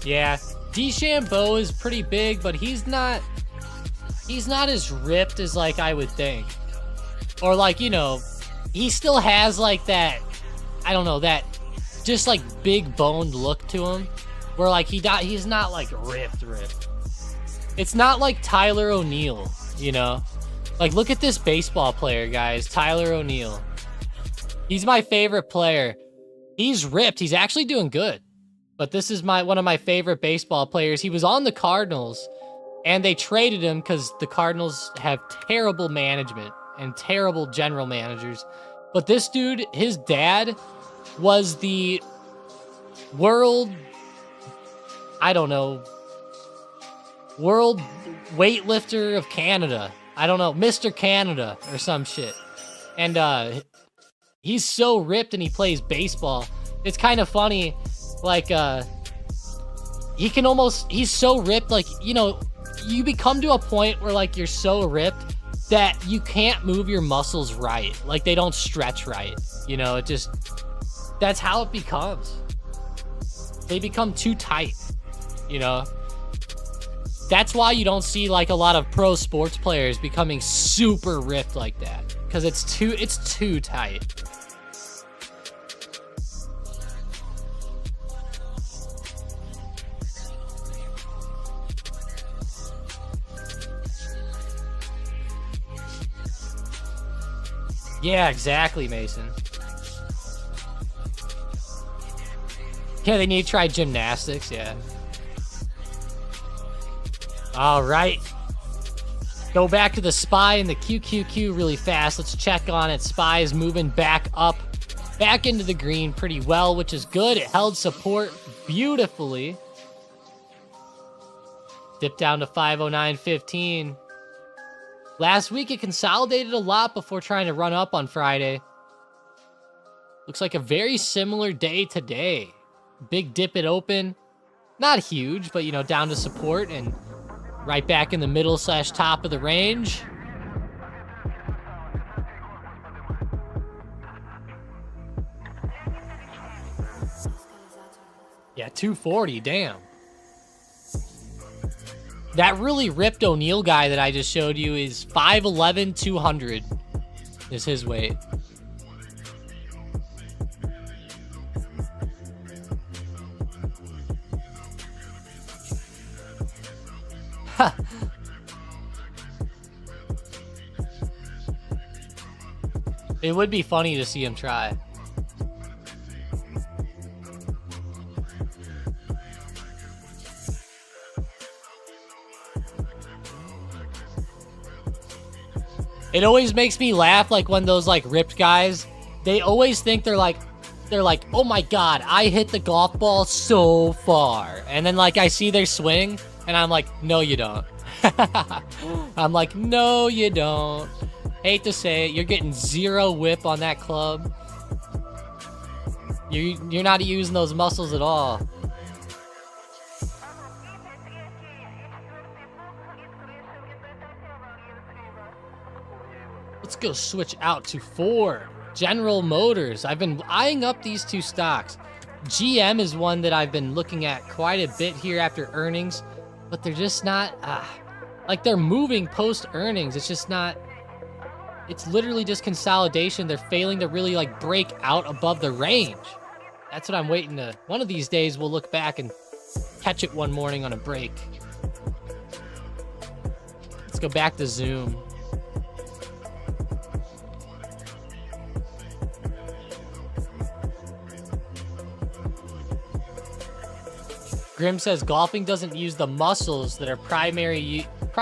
Yeah, DeChambeau is pretty big, but he's not as ripped as like I would think. Or like, you know, he still has like that, I don't know, that just like big boned look to him where like he's not like ripped. It's not like Tyler O'Neill, you know? Like, look at this baseball player, guys. Tyler O'Neill. He's my favorite player. He's ripped. He's actually doing good. But this is one of my favorite baseball players. He was on the Cardinals, and they traded him because the Cardinals have terrible management and terrible general managers. But this dude, his dad was the world weightlifter of Canada. I don't know, Mr. Canada or some shit. And he's so ripped and he plays baseball. It's kind of funny. Like, he's so ripped, like, you know, you become to a point where, like, you're so ripped that you can't move your muscles right. Like, they don't stretch right. You know, that's how it becomes. They become too tight, you know? That's why you don't see like a lot of pro sports players becoming super ripped like that, because it's too tight. Yeah, exactly, Mason. Yeah, they need to try gymnastics, yeah. All right. Go back to the SPY and the QQQ really fast. Let's check on it. SPY is moving back up back into the green pretty well, which is good. It held support beautifully. Dipped down to 509.15. Last week, it consolidated a lot before trying to run up on Friday. Looks like a very similar day today. Big dip it open. Not huge, but, you know, down to support and right back in the middle / top of the range. Yeah, 240, damn. That really ripped O'Neal guy that I just showed you is 5'11", 200 is his weight. It would be funny to see him try. It always makes me laugh, like when those like ripped guys, they always think they're like, oh my God, I hit the golf ball so far. And then like I see their swing and I'm like, no, you don't. I'm like, no, you don't. Hate to say it, you're getting zero whip on that club. You're not using those muscles at all. Let's go switch out to 4. General Motors. I've been eyeing up these two stocks. GM is one that I've been looking at quite a bit here after earnings, but they're just not, like they're moving post earnings. It's just not, it's literally just consolidation. They're failing to really like break out above the range. That's what I'm waiting to, one of these days we'll look back and catch it one morning on a break. Let's go back to Zoom. Grim says golfing doesn't use the muscles that are primarily used in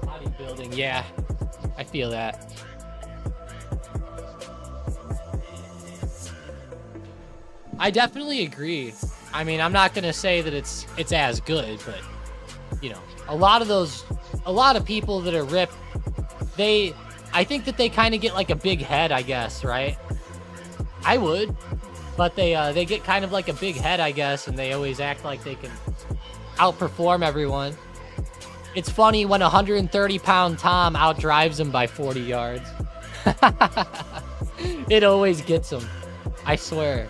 bodybuilding. Yeah, I feel that. I definitely agree. I mean, I'm not gonna say that it's as good, but you know, a lot of people that are ripped, I think that they kind of get like a big head, I guess, right? I would. But they get kind of like a big head, I guess, and they always act like they can outperform everyone. It's funny when 130-pound Tom outdrives him by 40 yards. It always gets him. I swear.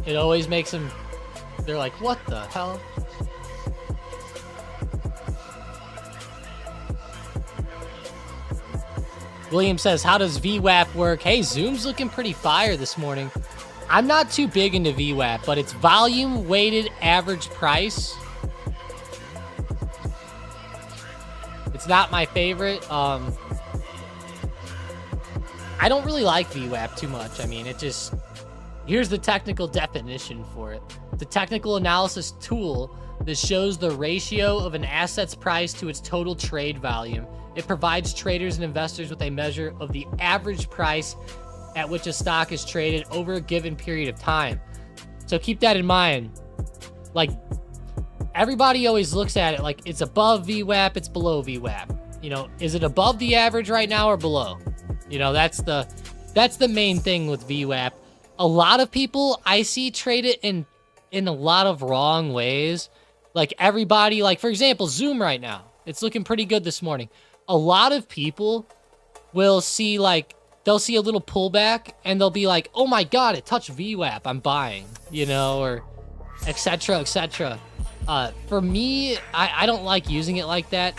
It always makes them... They're like, what the hell? William says, how does VWAP work? Hey, Zoom's looking pretty fire this morning. I'm not too big into VWAP, but it's volume weighted average price. It's not my favorite. I don't really like VWAP too much. I mean, it just... Here's the technical definition for it. It's a technical analysis tool that shows the ratio of an asset's price to its total trade volume. It provides traders and investors with a measure of the average price at which a stock is traded over a given period of time. So keep that in mind. Like, everybody always looks at it like it's above VWAP, it's below VWAP. You know, is it above the average right now or below? You know, that's the main thing with VWAP. A lot of people I see trade it in a lot of wrong ways. Like everybody, like for example, Zoom right now. It's looking pretty good this morning. A lot of people will see like, they'll see a little pullback and they'll be like, oh my God, it touched VWAP, I'm buying, you know, or et cetera, et cetera. For me, I don't like using it like that.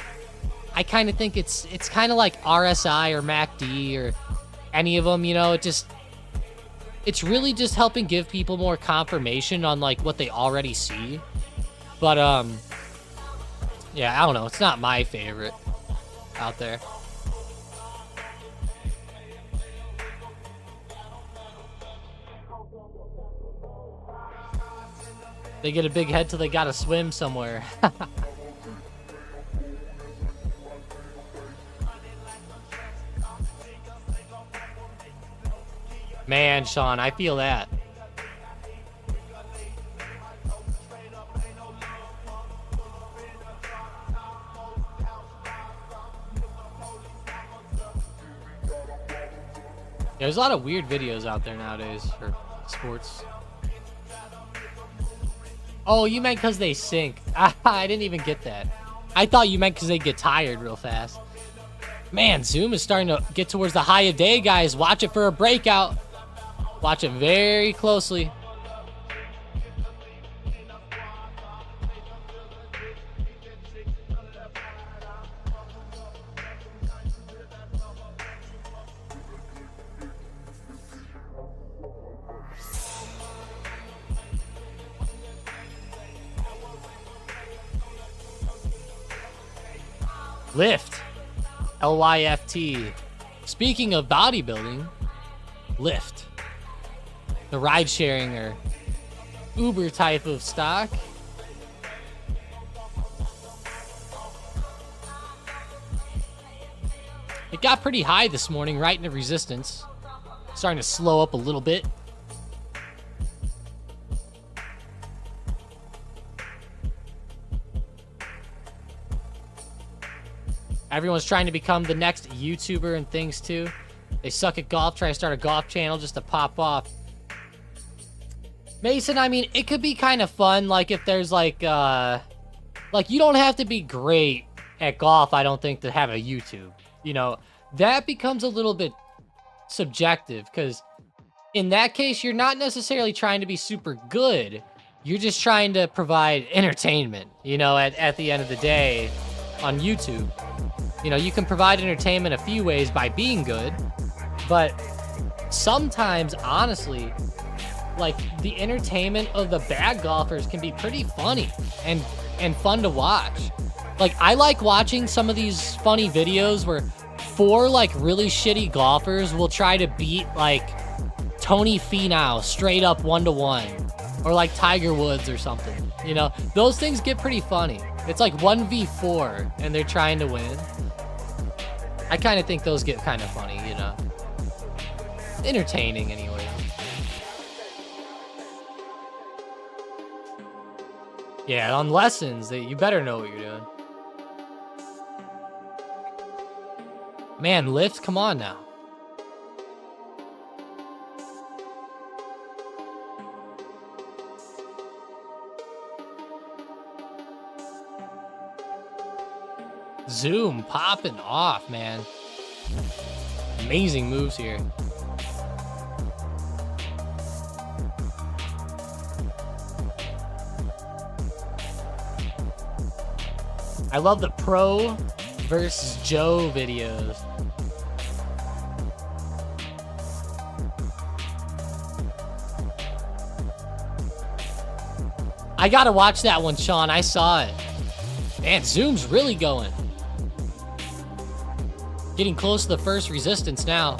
I kind of think it's kind of like RSI or MACD or any of them, you know, it's really just helping give people more confirmation on like what they already see. But, yeah, I don't know. It's not my favorite out there. They get a big head till they gotta swim somewhere. Man, Sean, I feel that. Yeah, there's a lot of weird videos out there nowadays for sports. Oh, you meant because they sink. I didn't even get that. I thought you meant because they get tired real fast. Man, Zoom is starting to get towards the high of day, guys. Watch it for a breakout. Watch it very closely. Lyft. L-Y-F-T. Speaking of bodybuilding, Lyft. The ride sharing or Uber type of stock. It got pretty high this morning, right into resistance. Starting to slow up a little bit. Everyone's trying to become the next YouTuber and things too. They suck at golf, try to start a golf channel just to pop off. Mason, I mean, it could be kind of fun, like if there's like you don't have to be great at golf, I don't think, to have a YouTube. You know, that becomes a little bit subjective, because in that case, you're not necessarily trying to be super good. You're just trying to provide entertainment, you know, at the end of the day on YouTube. You know, you can provide entertainment a few ways by being good, but sometimes, honestly, like, the entertainment of the bad golfers can be pretty funny and fun to watch. Like, I like watching some of these funny videos where 4, like, really shitty golfers will try to beat, like, Tony Finau straight up 1-to-1, or like Tiger Woods or something. You know, those things get pretty funny. It's like 1v4 and they're trying to win. I kind of think those get kind of funny, you know. Entertaining anyway. Yeah, on lessons, you better know what you're doing. Man, Lyft, come on now. Zoom popping off, man. Amazing moves here. I love the Pro versus Joe videos. I gotta watch that one, Sean. I saw it. Man, Zoom's really going. Getting close to the first resistance now.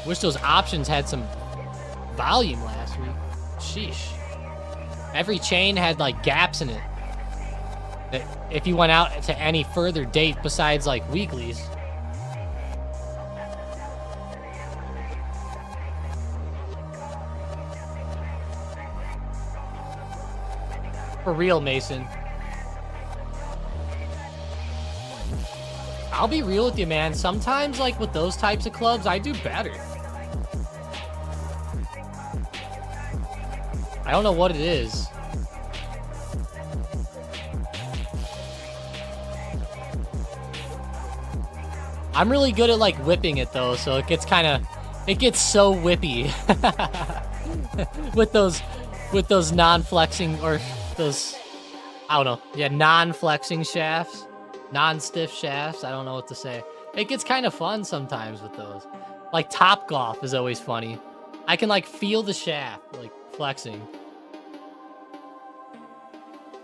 Wish those options had some volume last week. Sheesh. Every chain had like gaps in it that if you went out to any further date besides like weeklies. For real, Mason. I'll be real with you, man. Sometimes, like, with those types of clubs, I do better. I don't know what it is. I'm really good at, like, whipping it, though, so it gets so whippy. with those non-flexing, or those, I don't know, yeah, non-flexing shafts, non-stiff shafts, I don't know what to say. It gets kind of fun sometimes with those. Like, Top Golf is always funny. I can, like, feel the shaft, like, flexing.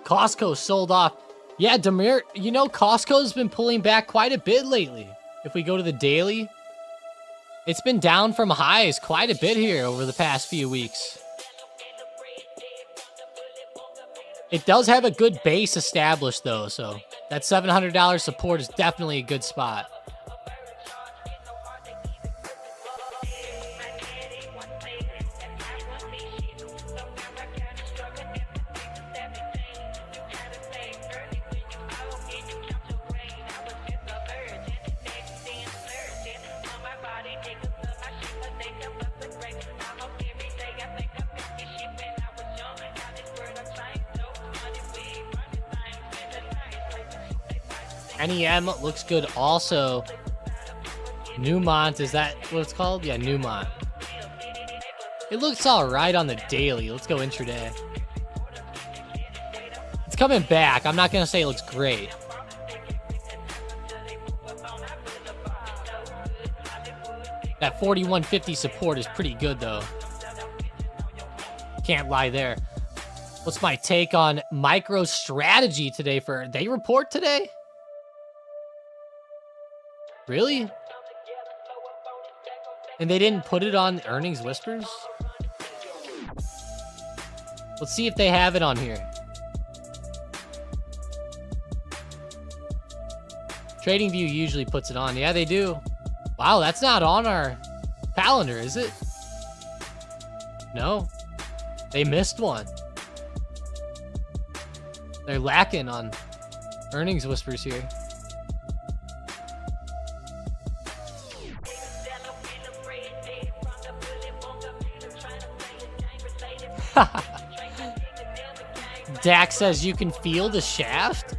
Costco sold off. Yeah, Demir, you know, Costco's been pulling back quite a bit lately. If we go to the daily, it's been down from highs quite a bit here over the past few weeks. It does have a good base established, though, so That $700 support is definitely a good spot. NEM looks good also. Newmont, is that what it's called? Yeah, Newmont. It looks all right on the daily. Let's go intraday. It's coming back. I'm not going to say it looks great. That 4150 support is pretty good, though. Can't lie there. What's my take on MicroStrategy today? They report today? Really? And they didn't put it on Earnings Whispers? Let's see if they have it on here. TradingView usually puts it on. Yeah, they do. Wow, that's not on our calendar, is it? No. They missed one. They're lacking on Earnings Whispers here. Dax says you can feel the shaft.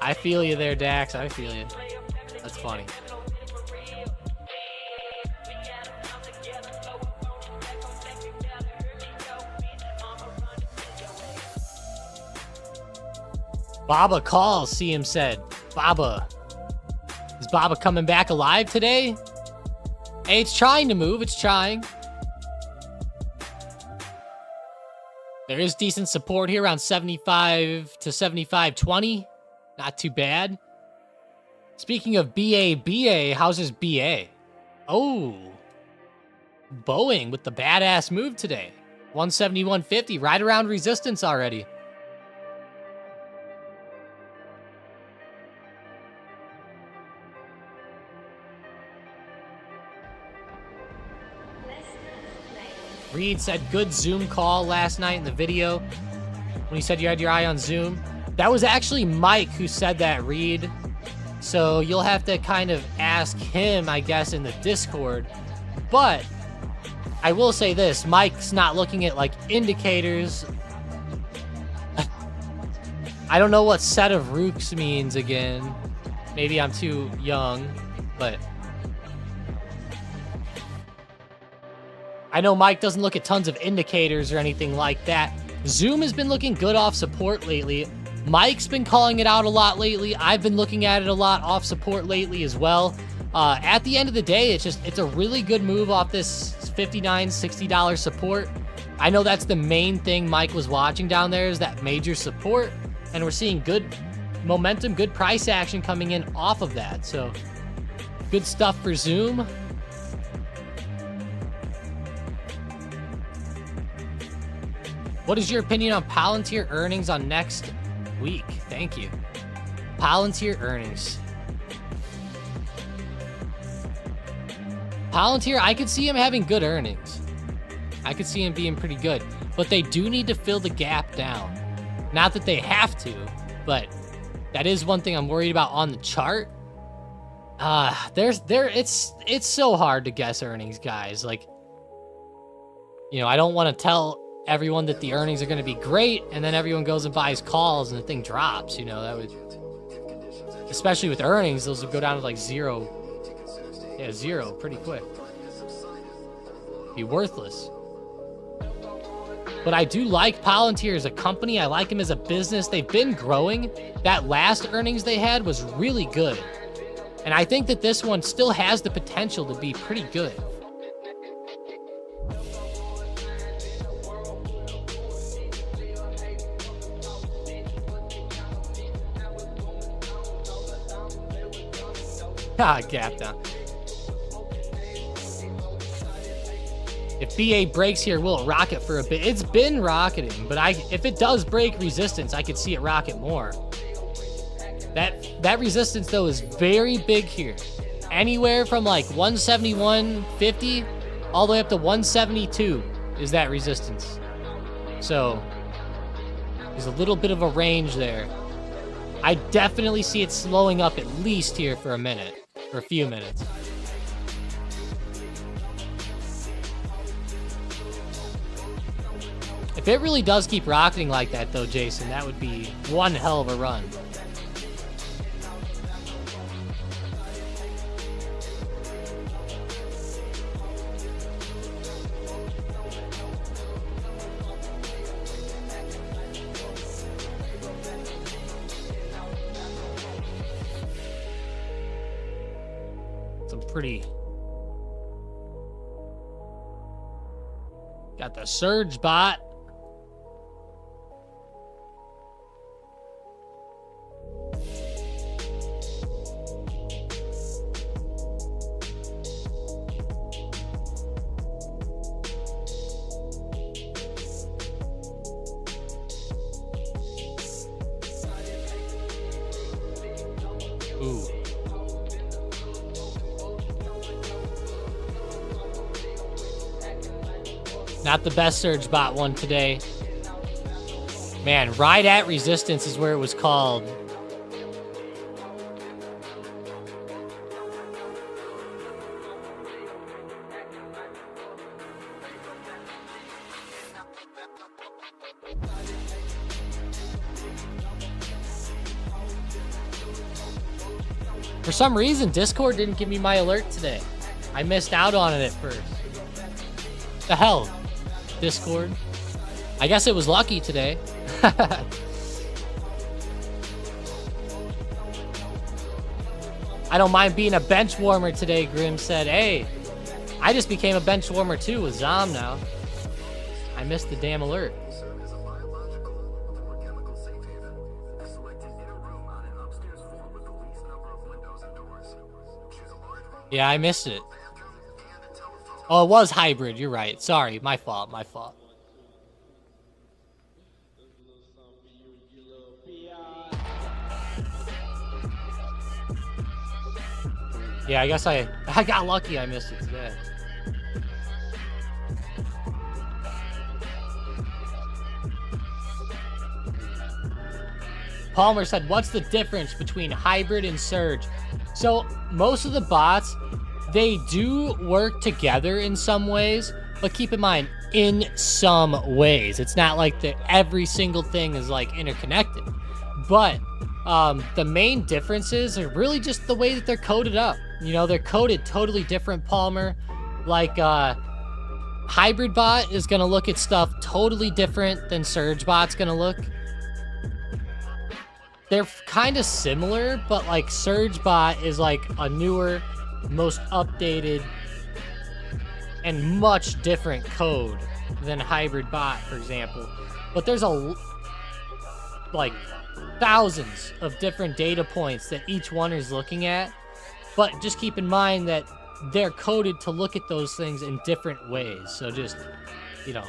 I feel you there, Dax. I feel you. That's funny. Baba calls, CM said. Baba. Is Baba coming back alive today? Hey, it's trying to move. It's trying. There is decent support here around 75 to 75.20. Not too bad. Speaking of BA, how's his BA? Oh. Boeing with the badass move today. 171.50, right around resistance already. Reed said good Zoom call last night in the video when he said you had your eye on Zoom. That was actually Mike who said that, Reed. So you'll have to kind of ask him, I guess, in the Discord. But I will say this, Mike's not looking at like indicators. I don't know what set of rooks means again. Maybe I'm too young, but I know Mike doesn't look at tons of indicators or anything like that. Zoom has been looking good off support lately. Mike's been calling it out a lot lately. I've been looking at it a lot off support lately as well. At the end of the day, it's a really good move off this $59, $60 support. I know that's the main thing Mike was watching down there is that major support, and we're seeing good momentum, good price action coming in off of that. So good stuff for Zoom. What is your opinion on Palantir earnings on next week? Thank you. Palantir earnings. Palantir, I could see him having good earnings. I could see him being pretty good, but they do need to fill the gap down. Not that they have to, but that is one thing I'm worried about on the chart. It's so hard to guess earnings, guys. Like, you know, I don't want to tell everyone that the earnings are going to be great, and then everyone goes and buys calls and the thing drops. You know, that would, especially with earnings, those would go down to like zero. Yeah, zero pretty quick. Be worthless. But I do like Palantir as a company. I like them as a business. They've been growing. That last earnings they had was really good. And I think that this one still has the potential to be pretty good. Gap down. If BA breaks here, will it rocket for a bit? It's been rocketing, but if it does break resistance, I could see it rocket more. That resistance, though, is very big here. Anywhere from like 171.50 all the way up to 172 is that resistance. So there's a little bit of a range there. I definitely see it slowing up at least here for a minute, for a few minutes. If it really does keep rocketing like that, though, Jason, that would be one hell of a run. Some pretty... Got the surge bot. Ooh. Not the best surge bot one today. Man, right at resistance is where it was called. For some reason, Discord didn't give me my alert today. I missed out on it at first. The hell, Discord? I guess it was lucky today. I don't mind being a bench warmer today, Grim said. Hey, I just became a bench warmer too with Zom now. I missed the damn alert. Yeah, I missed it. Oh, it was hybrid. You're right. Sorry. My fault. My fault. Yeah, I guess I got lucky I missed it today. Palmer said, what's the difference between hybrid and surge? So most of the bots, they do work together in some ways, but keep in mind, in some ways. It's not like every single thing is like interconnected. But the main differences are really just the way that they're coded up. You know, they're coded totally different, Palmer. Like hybrid bot is gonna look at stuff totally different than surge bot's gonna look. They're kind of similar, but like SurgeBot is like a newer, most updated, and much different code than Hybrid Bot, for example. But there's like thousands of different data points that each one is looking at. But just keep in mind that they're coded to look at those things in different ways. So just, you know,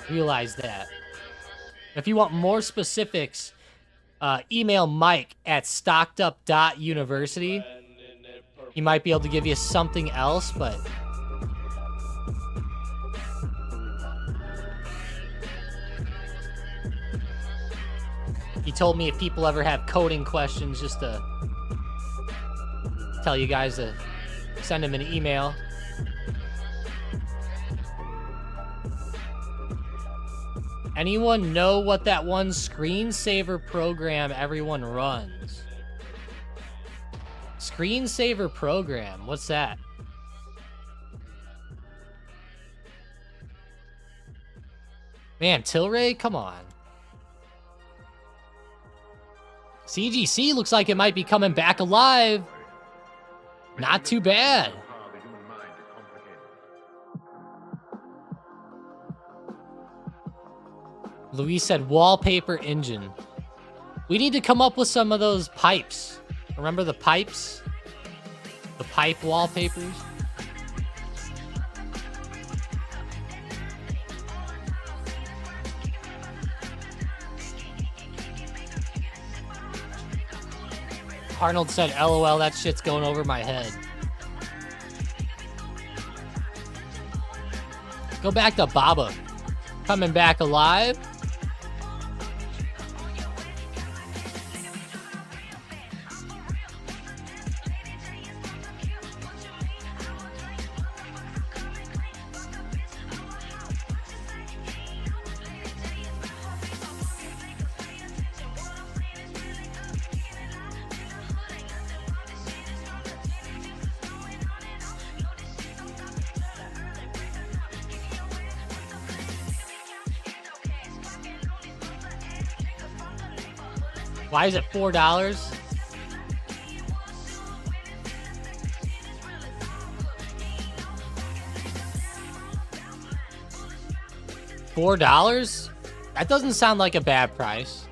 realize that. If you want more specifics, email Mike at StockedUp.University. He might be able to give you something else, but he told me if people ever have coding questions, just to tell you guys to send him an email. Anyone know what that one screensaver program everyone runs? Screensaver program, what's that? Man, Tilray, come on. CGC looks like it might be coming back alive. Not too bad. Luis said wallpaper engine. We need to come up with some of those pipes. Remember the pipes? The pipe wallpapers? Arnold said, LOL, that shit's going over my head. Go back to Baba. Coming back alive. Why is it $4? $4? That doesn't sound like a bad price.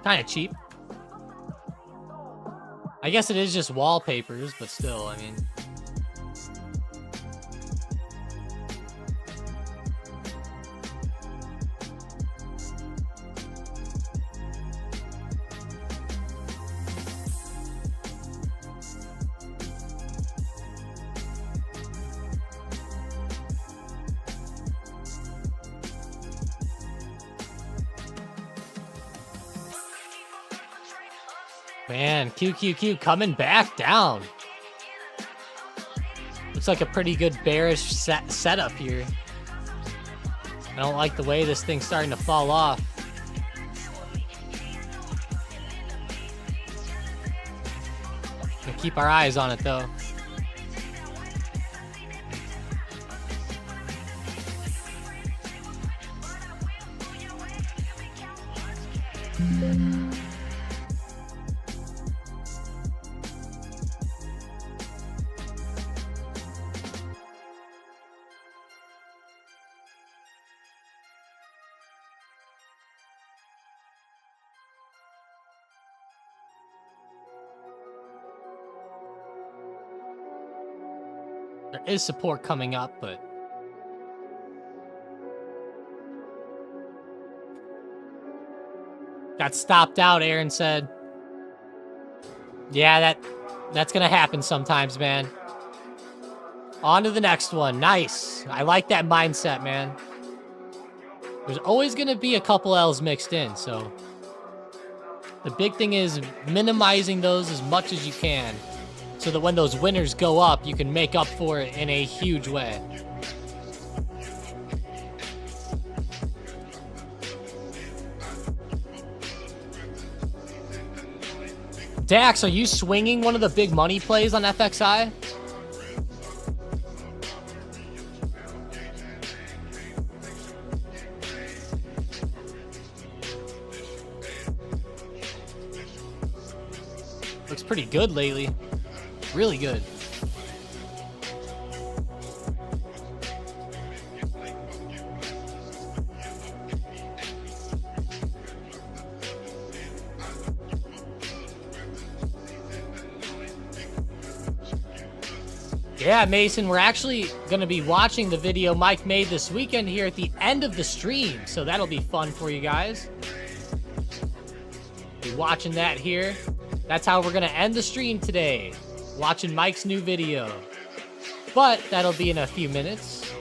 Kind of cheap. I guess it is just wallpapers, but still, I mean. Man, QQQ coming back down. Looks like a pretty good bearish setup here. I don't like the way this thing's starting to fall off. We'll keep our eyes on it though. There is support coming up, but got stopped out, Aaron said. Yeah, that's gonna happen sometimes, man. On to the next one. Nice. I like that mindset, man. There's always gonna be a couple L's mixed in, so the big thing is minimizing those as much as you can, so that when those winners go up, you can make up for it in a huge way. Dax, are you swinging one of the big money plays on FXI? Looks pretty good lately. Really good. Yeah, Mason, we're actually going to be watching the video Mike made this weekend here at the end of the stream, so that'll be fun for you guys. Be watching that here. That's how we're going to end the stream today. Watching Mike's new video. But that'll be in a few minutes.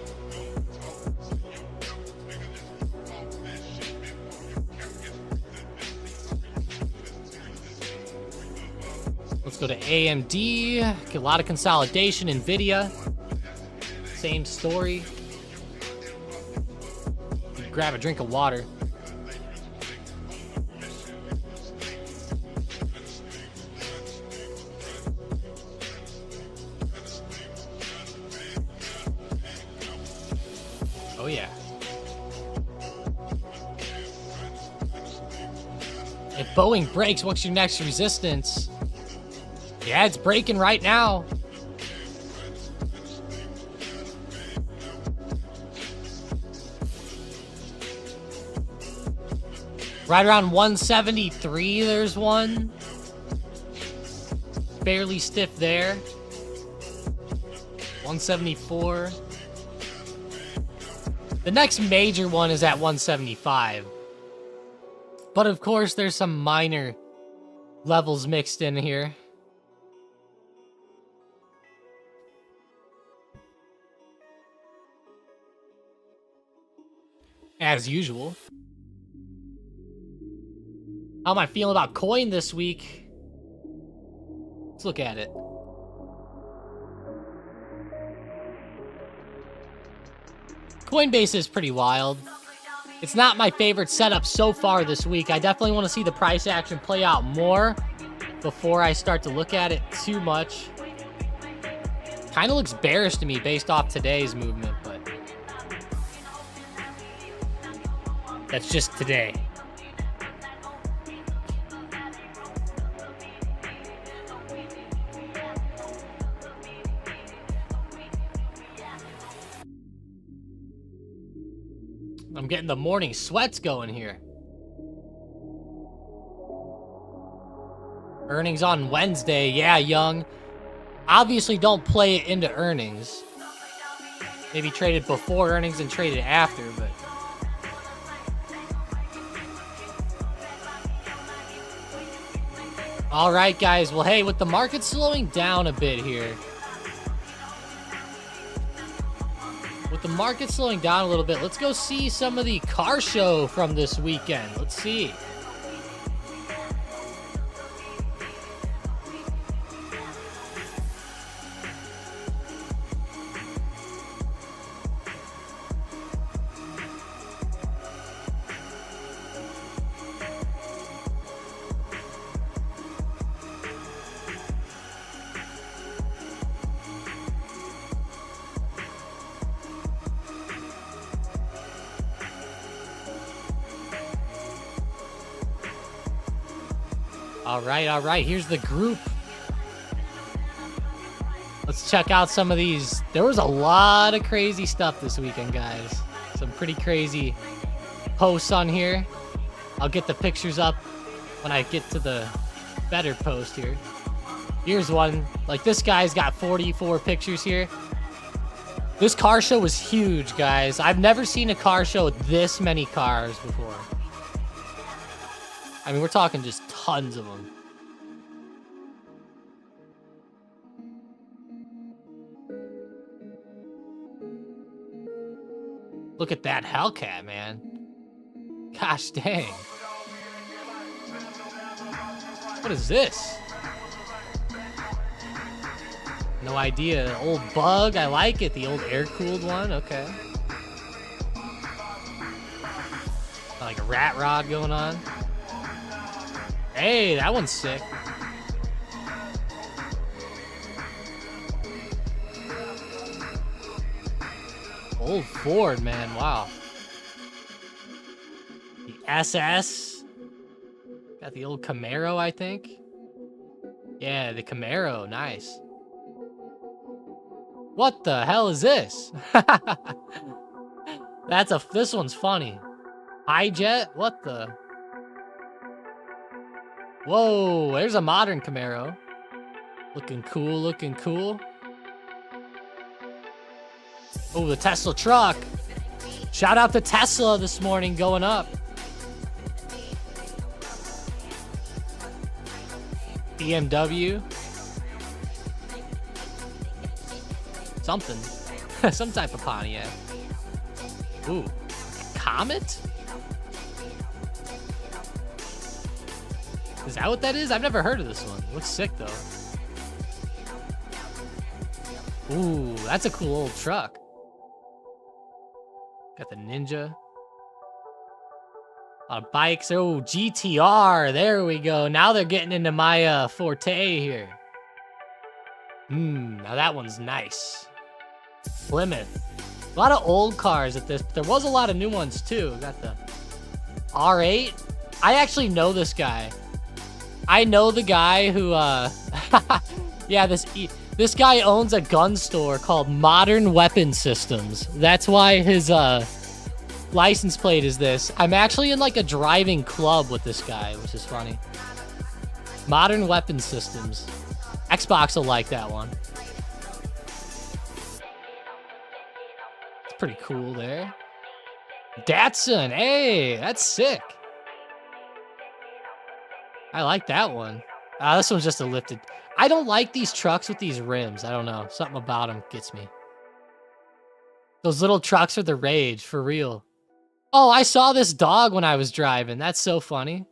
Let's go to AMD. Get a lot of consolidation. Nvidia. Same story. Grab a drink of water. Oh yeah. If Boeing breaks, what's your next resistance? Yeah, it's breaking right now. Right around 173, there's one. Barely stiff there. 174. The next major one is at 175. But of course, there's some minor levels mixed in here. As usual. How am I feeling about coin this week? Let's look at it. Coinbase is pretty wild. It's not my favorite setup so far this week. I definitely want to see the price action play out more before I start to look at it too much. Kind of looks bearish to me based off today's movement, but that's just today. I'm getting the morning sweats going here. Earnings on Wednesday. Yeah, Young. Obviously, don't play it into earnings. Maybe trade it before earnings and trade it after, but... All right, guys. Well, hey, with the market slowing down a bit here... With the market slowing down a little bit, let's go see some of the car show from this weekend. Let's see. All right, here's the group. Let's check out some of these. There was a lot of crazy stuff this weekend, guys. Some pretty crazy posts on here. I'll get the pictures up when I get to the better post here. Here's one. Like, this guy's got 44 pictures here. This car show was huge, guys. I've never seen a car show with this many cars before. I mean, we're talking just tons of them. Look at that Hellcat, man. Gosh dang. What is this? No idea. Old Bug, I like it. The old air-cooled one, okay. Like a rat rod going on. Hey, that one's sick. Old Ford, man, wow. The SS. Got the old Camaro, I think. Yeah, the Camaro, nice. What the hell is this? This one's funny. Hijet? What the? Whoa, there's a modern Camaro. Looking cool, looking cool. Oh, the Tesla truck. Shout out to Tesla this morning going up. BMW. Something. Some type of Pontiac. Ooh. Comet? Is that what that is? I've never heard of this one. Looks sick, though. Ooh, that's a cool old truck. Got the Ninja. A lot of bikes. Oh, GTR. There we go. Now they're getting into my forte here. Now that one's nice. Plymouth. A lot of old cars at this, but there was a lot of new ones too. Got the R8. I actually know this guy. I know the guy who, yeah, this guy owns a gun store called Modern Weapon Systems. That's why his license plate is this. I'm actually in like a driving club with this guy, which is funny. Modern Weapon Systems. Xbox will like that one. It's pretty cool there. Datsun. Hey, that's sick. I like that one. This one's just a lifted. I don't like these trucks with these rims. I don't know. Something about them gets me. Those little trucks are the rage, for real. Oh, I saw this dog when I was driving. That's so funny.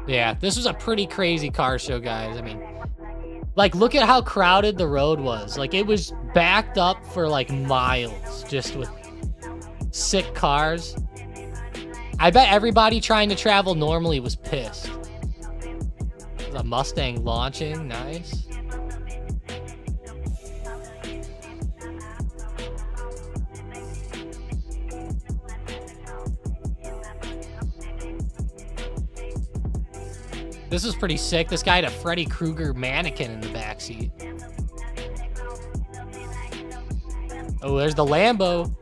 Yeah, this was a pretty crazy car show, guys. I mean, like, look at how crowded the road was. Like, it was backed up for, like, miles just with sick cars. I bet everybody trying to travel normally was pissed. The Mustang launching, nice. This is pretty sick. This guy had a Freddy Krueger mannequin in the backseat. Oh, there's the Lambo.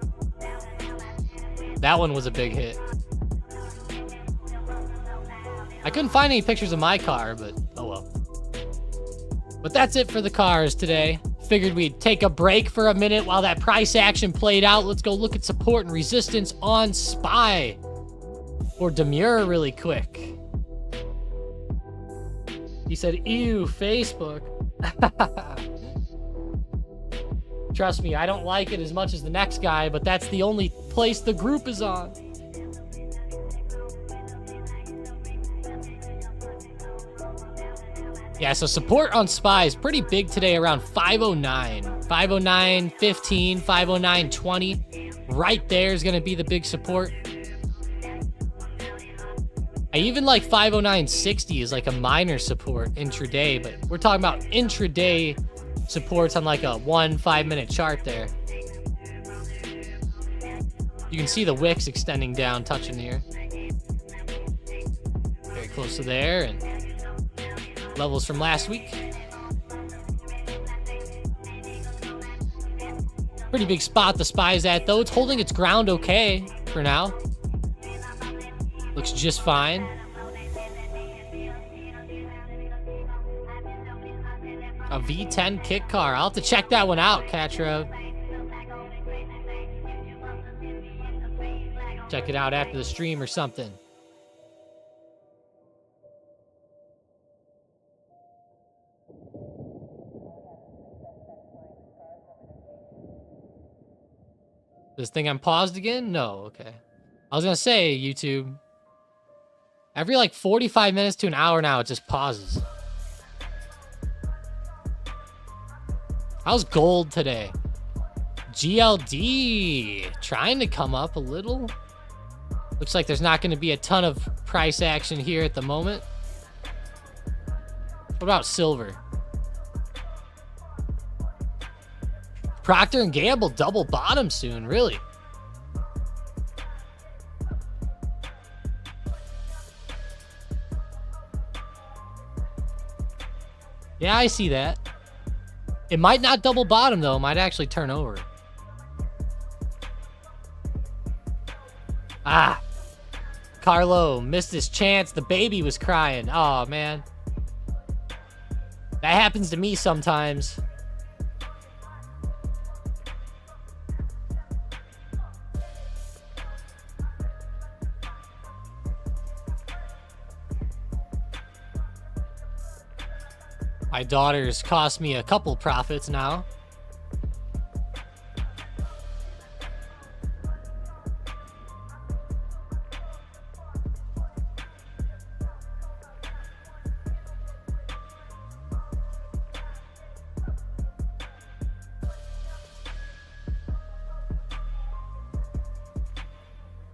That one was a big hit. I couldn't find any pictures of my car, but oh well. But that's it for the cars today. Figured we'd take a break for a minute while that price action played out. Let's go look at support and resistance on SPY or Demure really quick. He said, ew, Facebook. Trust me, I don't like it as much as the next guy, but that's the only place the group is on. Yeah, so support on SPY is pretty big today, around 509. 509.15, 509.20. Right there is going to be the big support. I even like 509.60 is like a minor support intraday, but we're talking about intraday supports on like a 5 minute chart there. You can see the wicks extending down, touching here. Very close to there, and levels from last week. Pretty big spot the SPY is at, though. It's holding its ground okay for now. Looks just fine. A V10 kit car. I'll have to check that one out, Catra. Check it out after the stream or something. This thing I'm paused again? No, okay. I was gonna say, YouTube, every like 45 minutes to an hour now, it just pauses. How's gold today? GLD trying to come up a little. Looks like there's not going to be a ton of price action here at the moment. What about silver? Procter & Gamble double bottom soon, really? Yeah, I see that. It might not double bottom, though. It might actually turn over. Ah. Carlo missed his chance. The baby was crying. Oh, man. That happens to me sometimes. My daughter's cost me a couple profits now.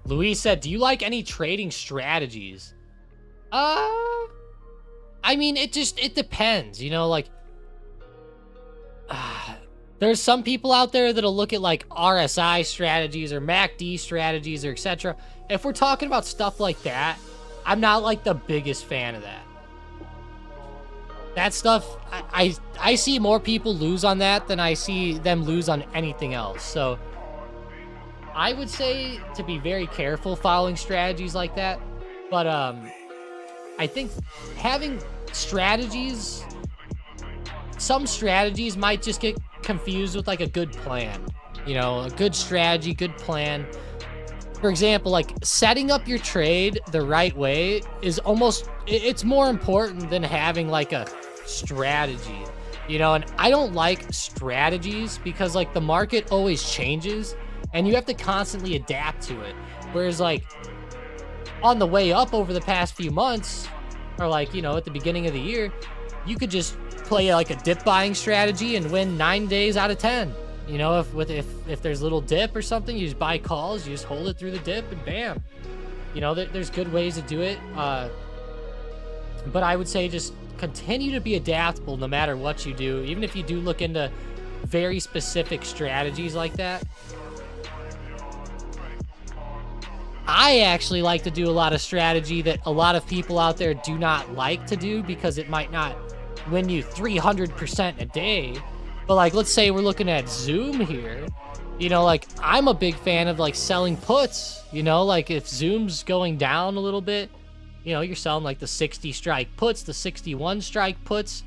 Luis said, do you like any trading strategies? I mean, it depends, you know, like, there's some people out there that'll look at like RSI strategies or MACD strategies or etc. If we're talking about stuff like that, I'm not like the biggest fan of that. That stuff, I see more people lose on that than I see them lose on anything else. So I would say to be very careful following strategies like that. But I think having some strategies might just get confused with like a good plan. You know, a good strategy, good plan. For example, like setting up your trade the right way is it's more important than having like a strategy, you know, and I don't like strategies because like the market always changes and you have to constantly adapt to it. Whereas like on the way up over the past few months, or like, you know, at the beginning of the year, you could just play like a dip buying strategy and win 9 days out of 10. You know, if there's a little dip or something, you just buy calls, you just hold it through the dip and bam. You know, there's good ways to do it. But I would say just continue to be adaptable no matter what you do. Even if you do look into very specific strategies like that. I actually like to do a lot of strategy that a lot of people out there do not like to do because it might not win you 300% a day. But like, let's say we're looking at Zoom here, you know, like I'm a big fan of like selling puts, you know, like if Zoom's going down a little bit, you know, you're selling like the 60 strike puts, the 61 strike puts.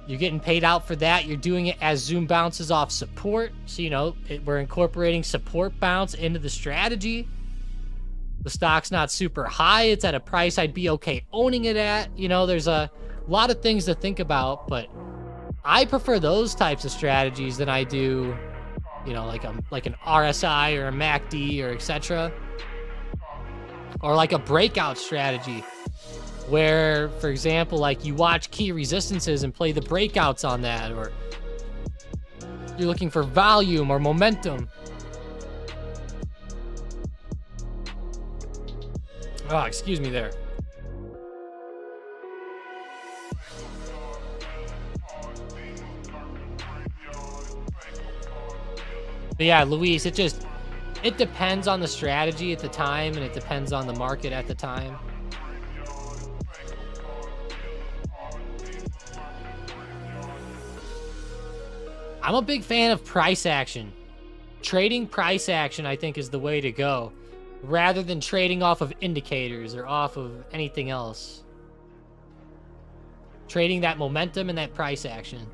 You're getting paid out for that. You're doing it as Zoom bounces off support. So, you know, we're incorporating support bounce into the strategy. The stock's not super high. It's at a price I'd be okay owning it at. You know, there's a lot of things to think about, but I prefer those types of strategies than I do, you know, like an RSI or a MACD or etc. Or like a breakout strategy where, for example, like you watch key resistances and play the breakouts on that, or you're looking for volume or momentum. Oh, excuse me there. But yeah, Luis, it depends on the strategy at the time, and it depends on the market at the time. I'm a big fan of price action. Trading price action, I think, is the way to go, rather than trading off of indicators or off of anything else. Trading that momentum and that price action.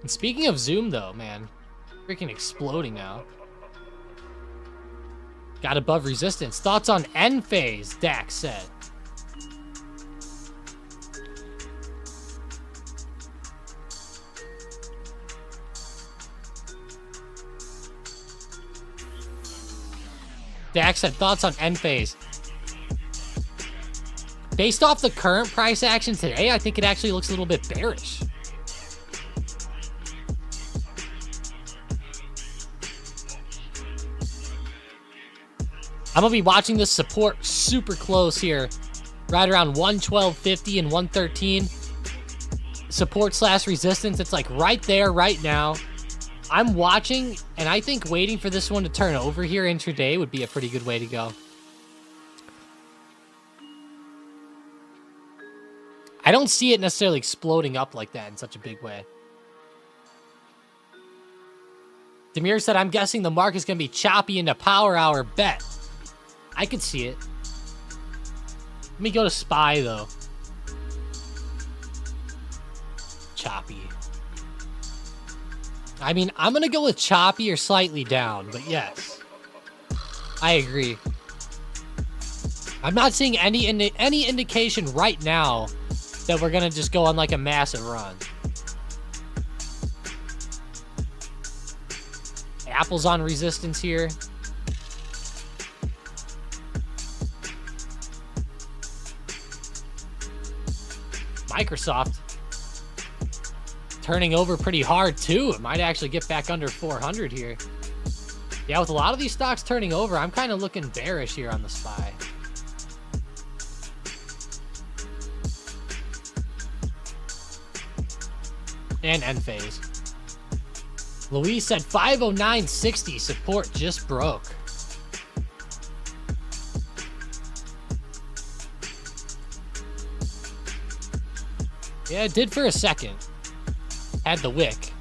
And speaking of Zoom, though, man, freaking exploding now. Got above resistance. Thoughts on end phase, Dax said. Dax said thoughts on end phase. Based off the current price action today, I think it actually looks a little bit bearish. I'm gonna be watching this support super close here, right around 112.50 and 113. Support / resistance, it's like right there right now. I'm watching, and I think waiting for this one to turn over here intraday would be a pretty good way to go. I don't see it necessarily exploding up like that in such a big way. Demir said, I'm guessing the market's going to be choppy into power hour bet. I could see it. Let me go to SPY, though. Choppy. I mean, I'm going to go with choppy or slightly down, but yes. I agree. I'm not seeing any indication right now that we're going to just go on like a massive run. Apple's on resistance here. Microsoft turning over pretty hard too. It might actually get back under 400 here. Yeah, with a lot of these stocks turning over, I'm kind of looking bearish here on the SPY. And end phase. Luis said 509.60 support just broke. Yeah, it did for a second. Had the wick.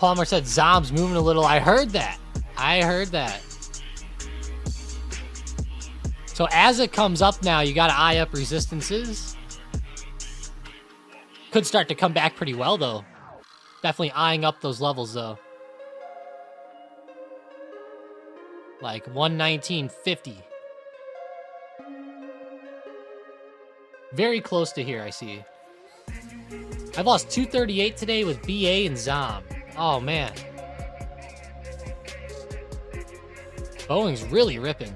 Palmer said Zom's moving a little. I heard that. I heard that. So as it comes up now, you got to eye up resistances. Could start to come back pretty well, though. Definitely eyeing up those levels, though. Like 119.50. Very close to here, I see. I've lost 238 today with BA and Zom. Oh, man. Boeing's really ripping.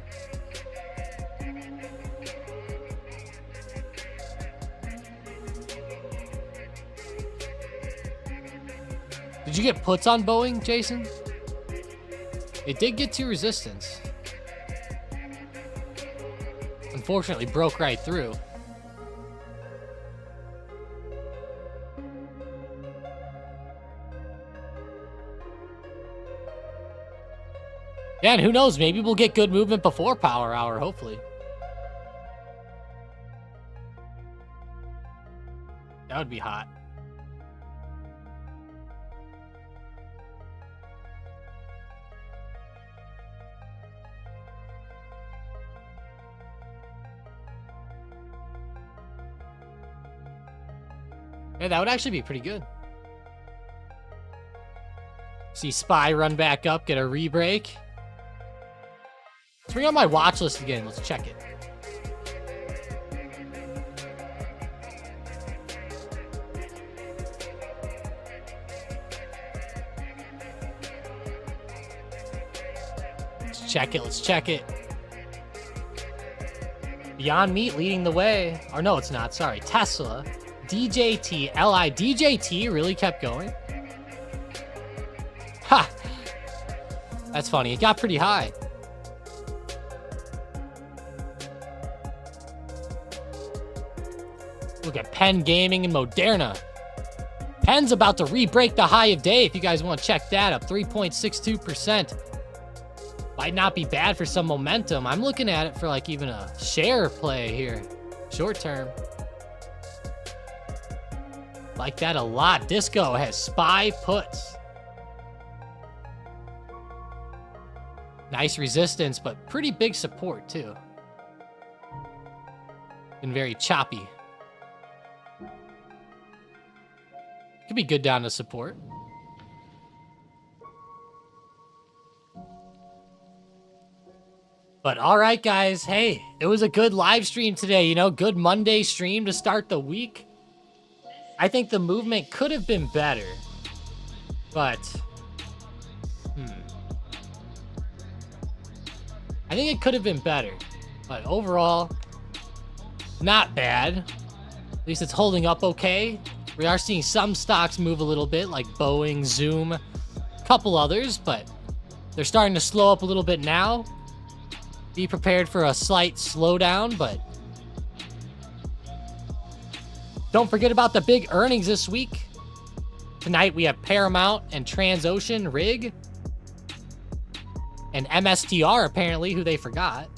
Did you get puts on Boeing, Jason? It did get to resistance. Unfortunately, broke right through. Yeah, and who knows? Maybe we'll get good movement before Power Hour, hopefully. That would be hot. Yeah, that would actually be pretty good. See Spy run back up, get a re-break. Let's bring on my watch list again. Let's check it. Let's check it. Let's check it. Beyond Meat leading the way. Or no, it's not. Sorry. Tesla. DJT. LI. DJT really kept going. Ha! That's funny. It got pretty high. Look at Penn Gaming and Moderna. Penn's about to re-break the high of day if you guys want to check that, up 3.62%. Might not be bad for some momentum. I'm looking at it for like even a share play here. Short term. Like that a lot. Disco has SPY puts. Nice resistance, but pretty big support too. And very choppy. Could be good down to support. But all right, guys. Hey, it was a good live stream today. You know, good Monday stream to start the week. I think the movement could have been better. But, I think it could have been better. But overall, not bad. At least it's holding up okay. We are seeing some stocks move a little bit, like Boeing, Zoom, a couple others, but they're starting to slow up a little bit now. Be prepared for a slight slowdown, but don't forget about the big earnings this week. Tonight we have Paramount and Transocean Rig and MSTR, apparently, who they forgot.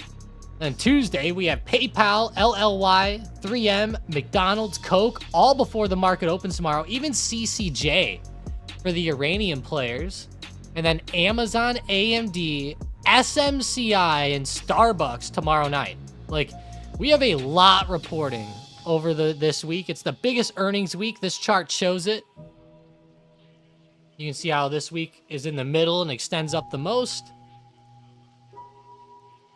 Then Tuesday, we have PayPal, LLY, 3M, McDonald's, Coke, all before the market opens tomorrow. Even CCJ for the uranium players. And then Amazon, AMD, SMCI, and Starbucks tomorrow night. Like, we have a lot reporting over this week. It's the biggest earnings week. This chart shows it. You can see how this week is in the middle and extends up the most.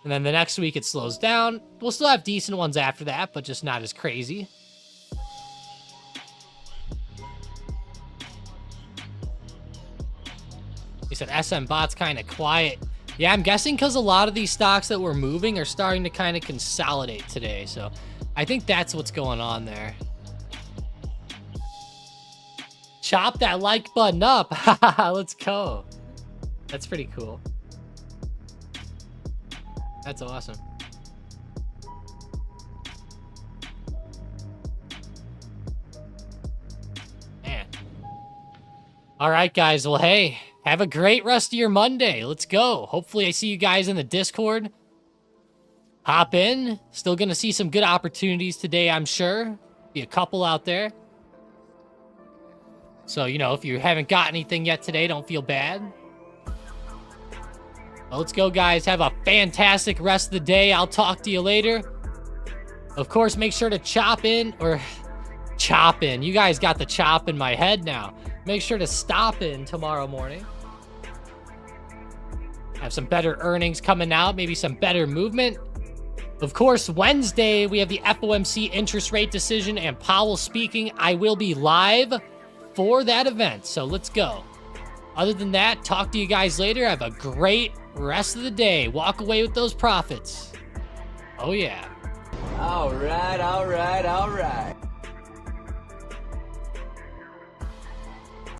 And then the next week it slows down. We'll still have decent ones after that, but just not as crazy. He said SM Bot's kind of quiet. Yeah, I'm guessing because a lot of these stocks that we're moving are starting to kind of consolidate today. So I think that's what's going on there. Chop that like button up. Let's go. That's pretty cool. That's awesome. Man. All right, guys. Well, hey, have a great rest of your Monday. Let's go. Hopefully I see you guys in the Discord. Hop in. Still going to see some good opportunities today, I'm sure. Be a couple out there. So, you know, if you haven't got anything yet today, don't feel bad. Well, let's go, guys. Have a fantastic rest of the day. I'll talk to you later. Of course, make sure to chop in. You guys got the chop in my head now. Make sure to stop in tomorrow morning. Have some better earnings coming out. Maybe some better movement. Of course, Wednesday, we have the FOMC interest rate decision and Powell speaking. I will be live for that event, so let's go. Other than that, talk to you guys later. Have a great rest of the day. Walk away with those profits. Oh, yeah. All right.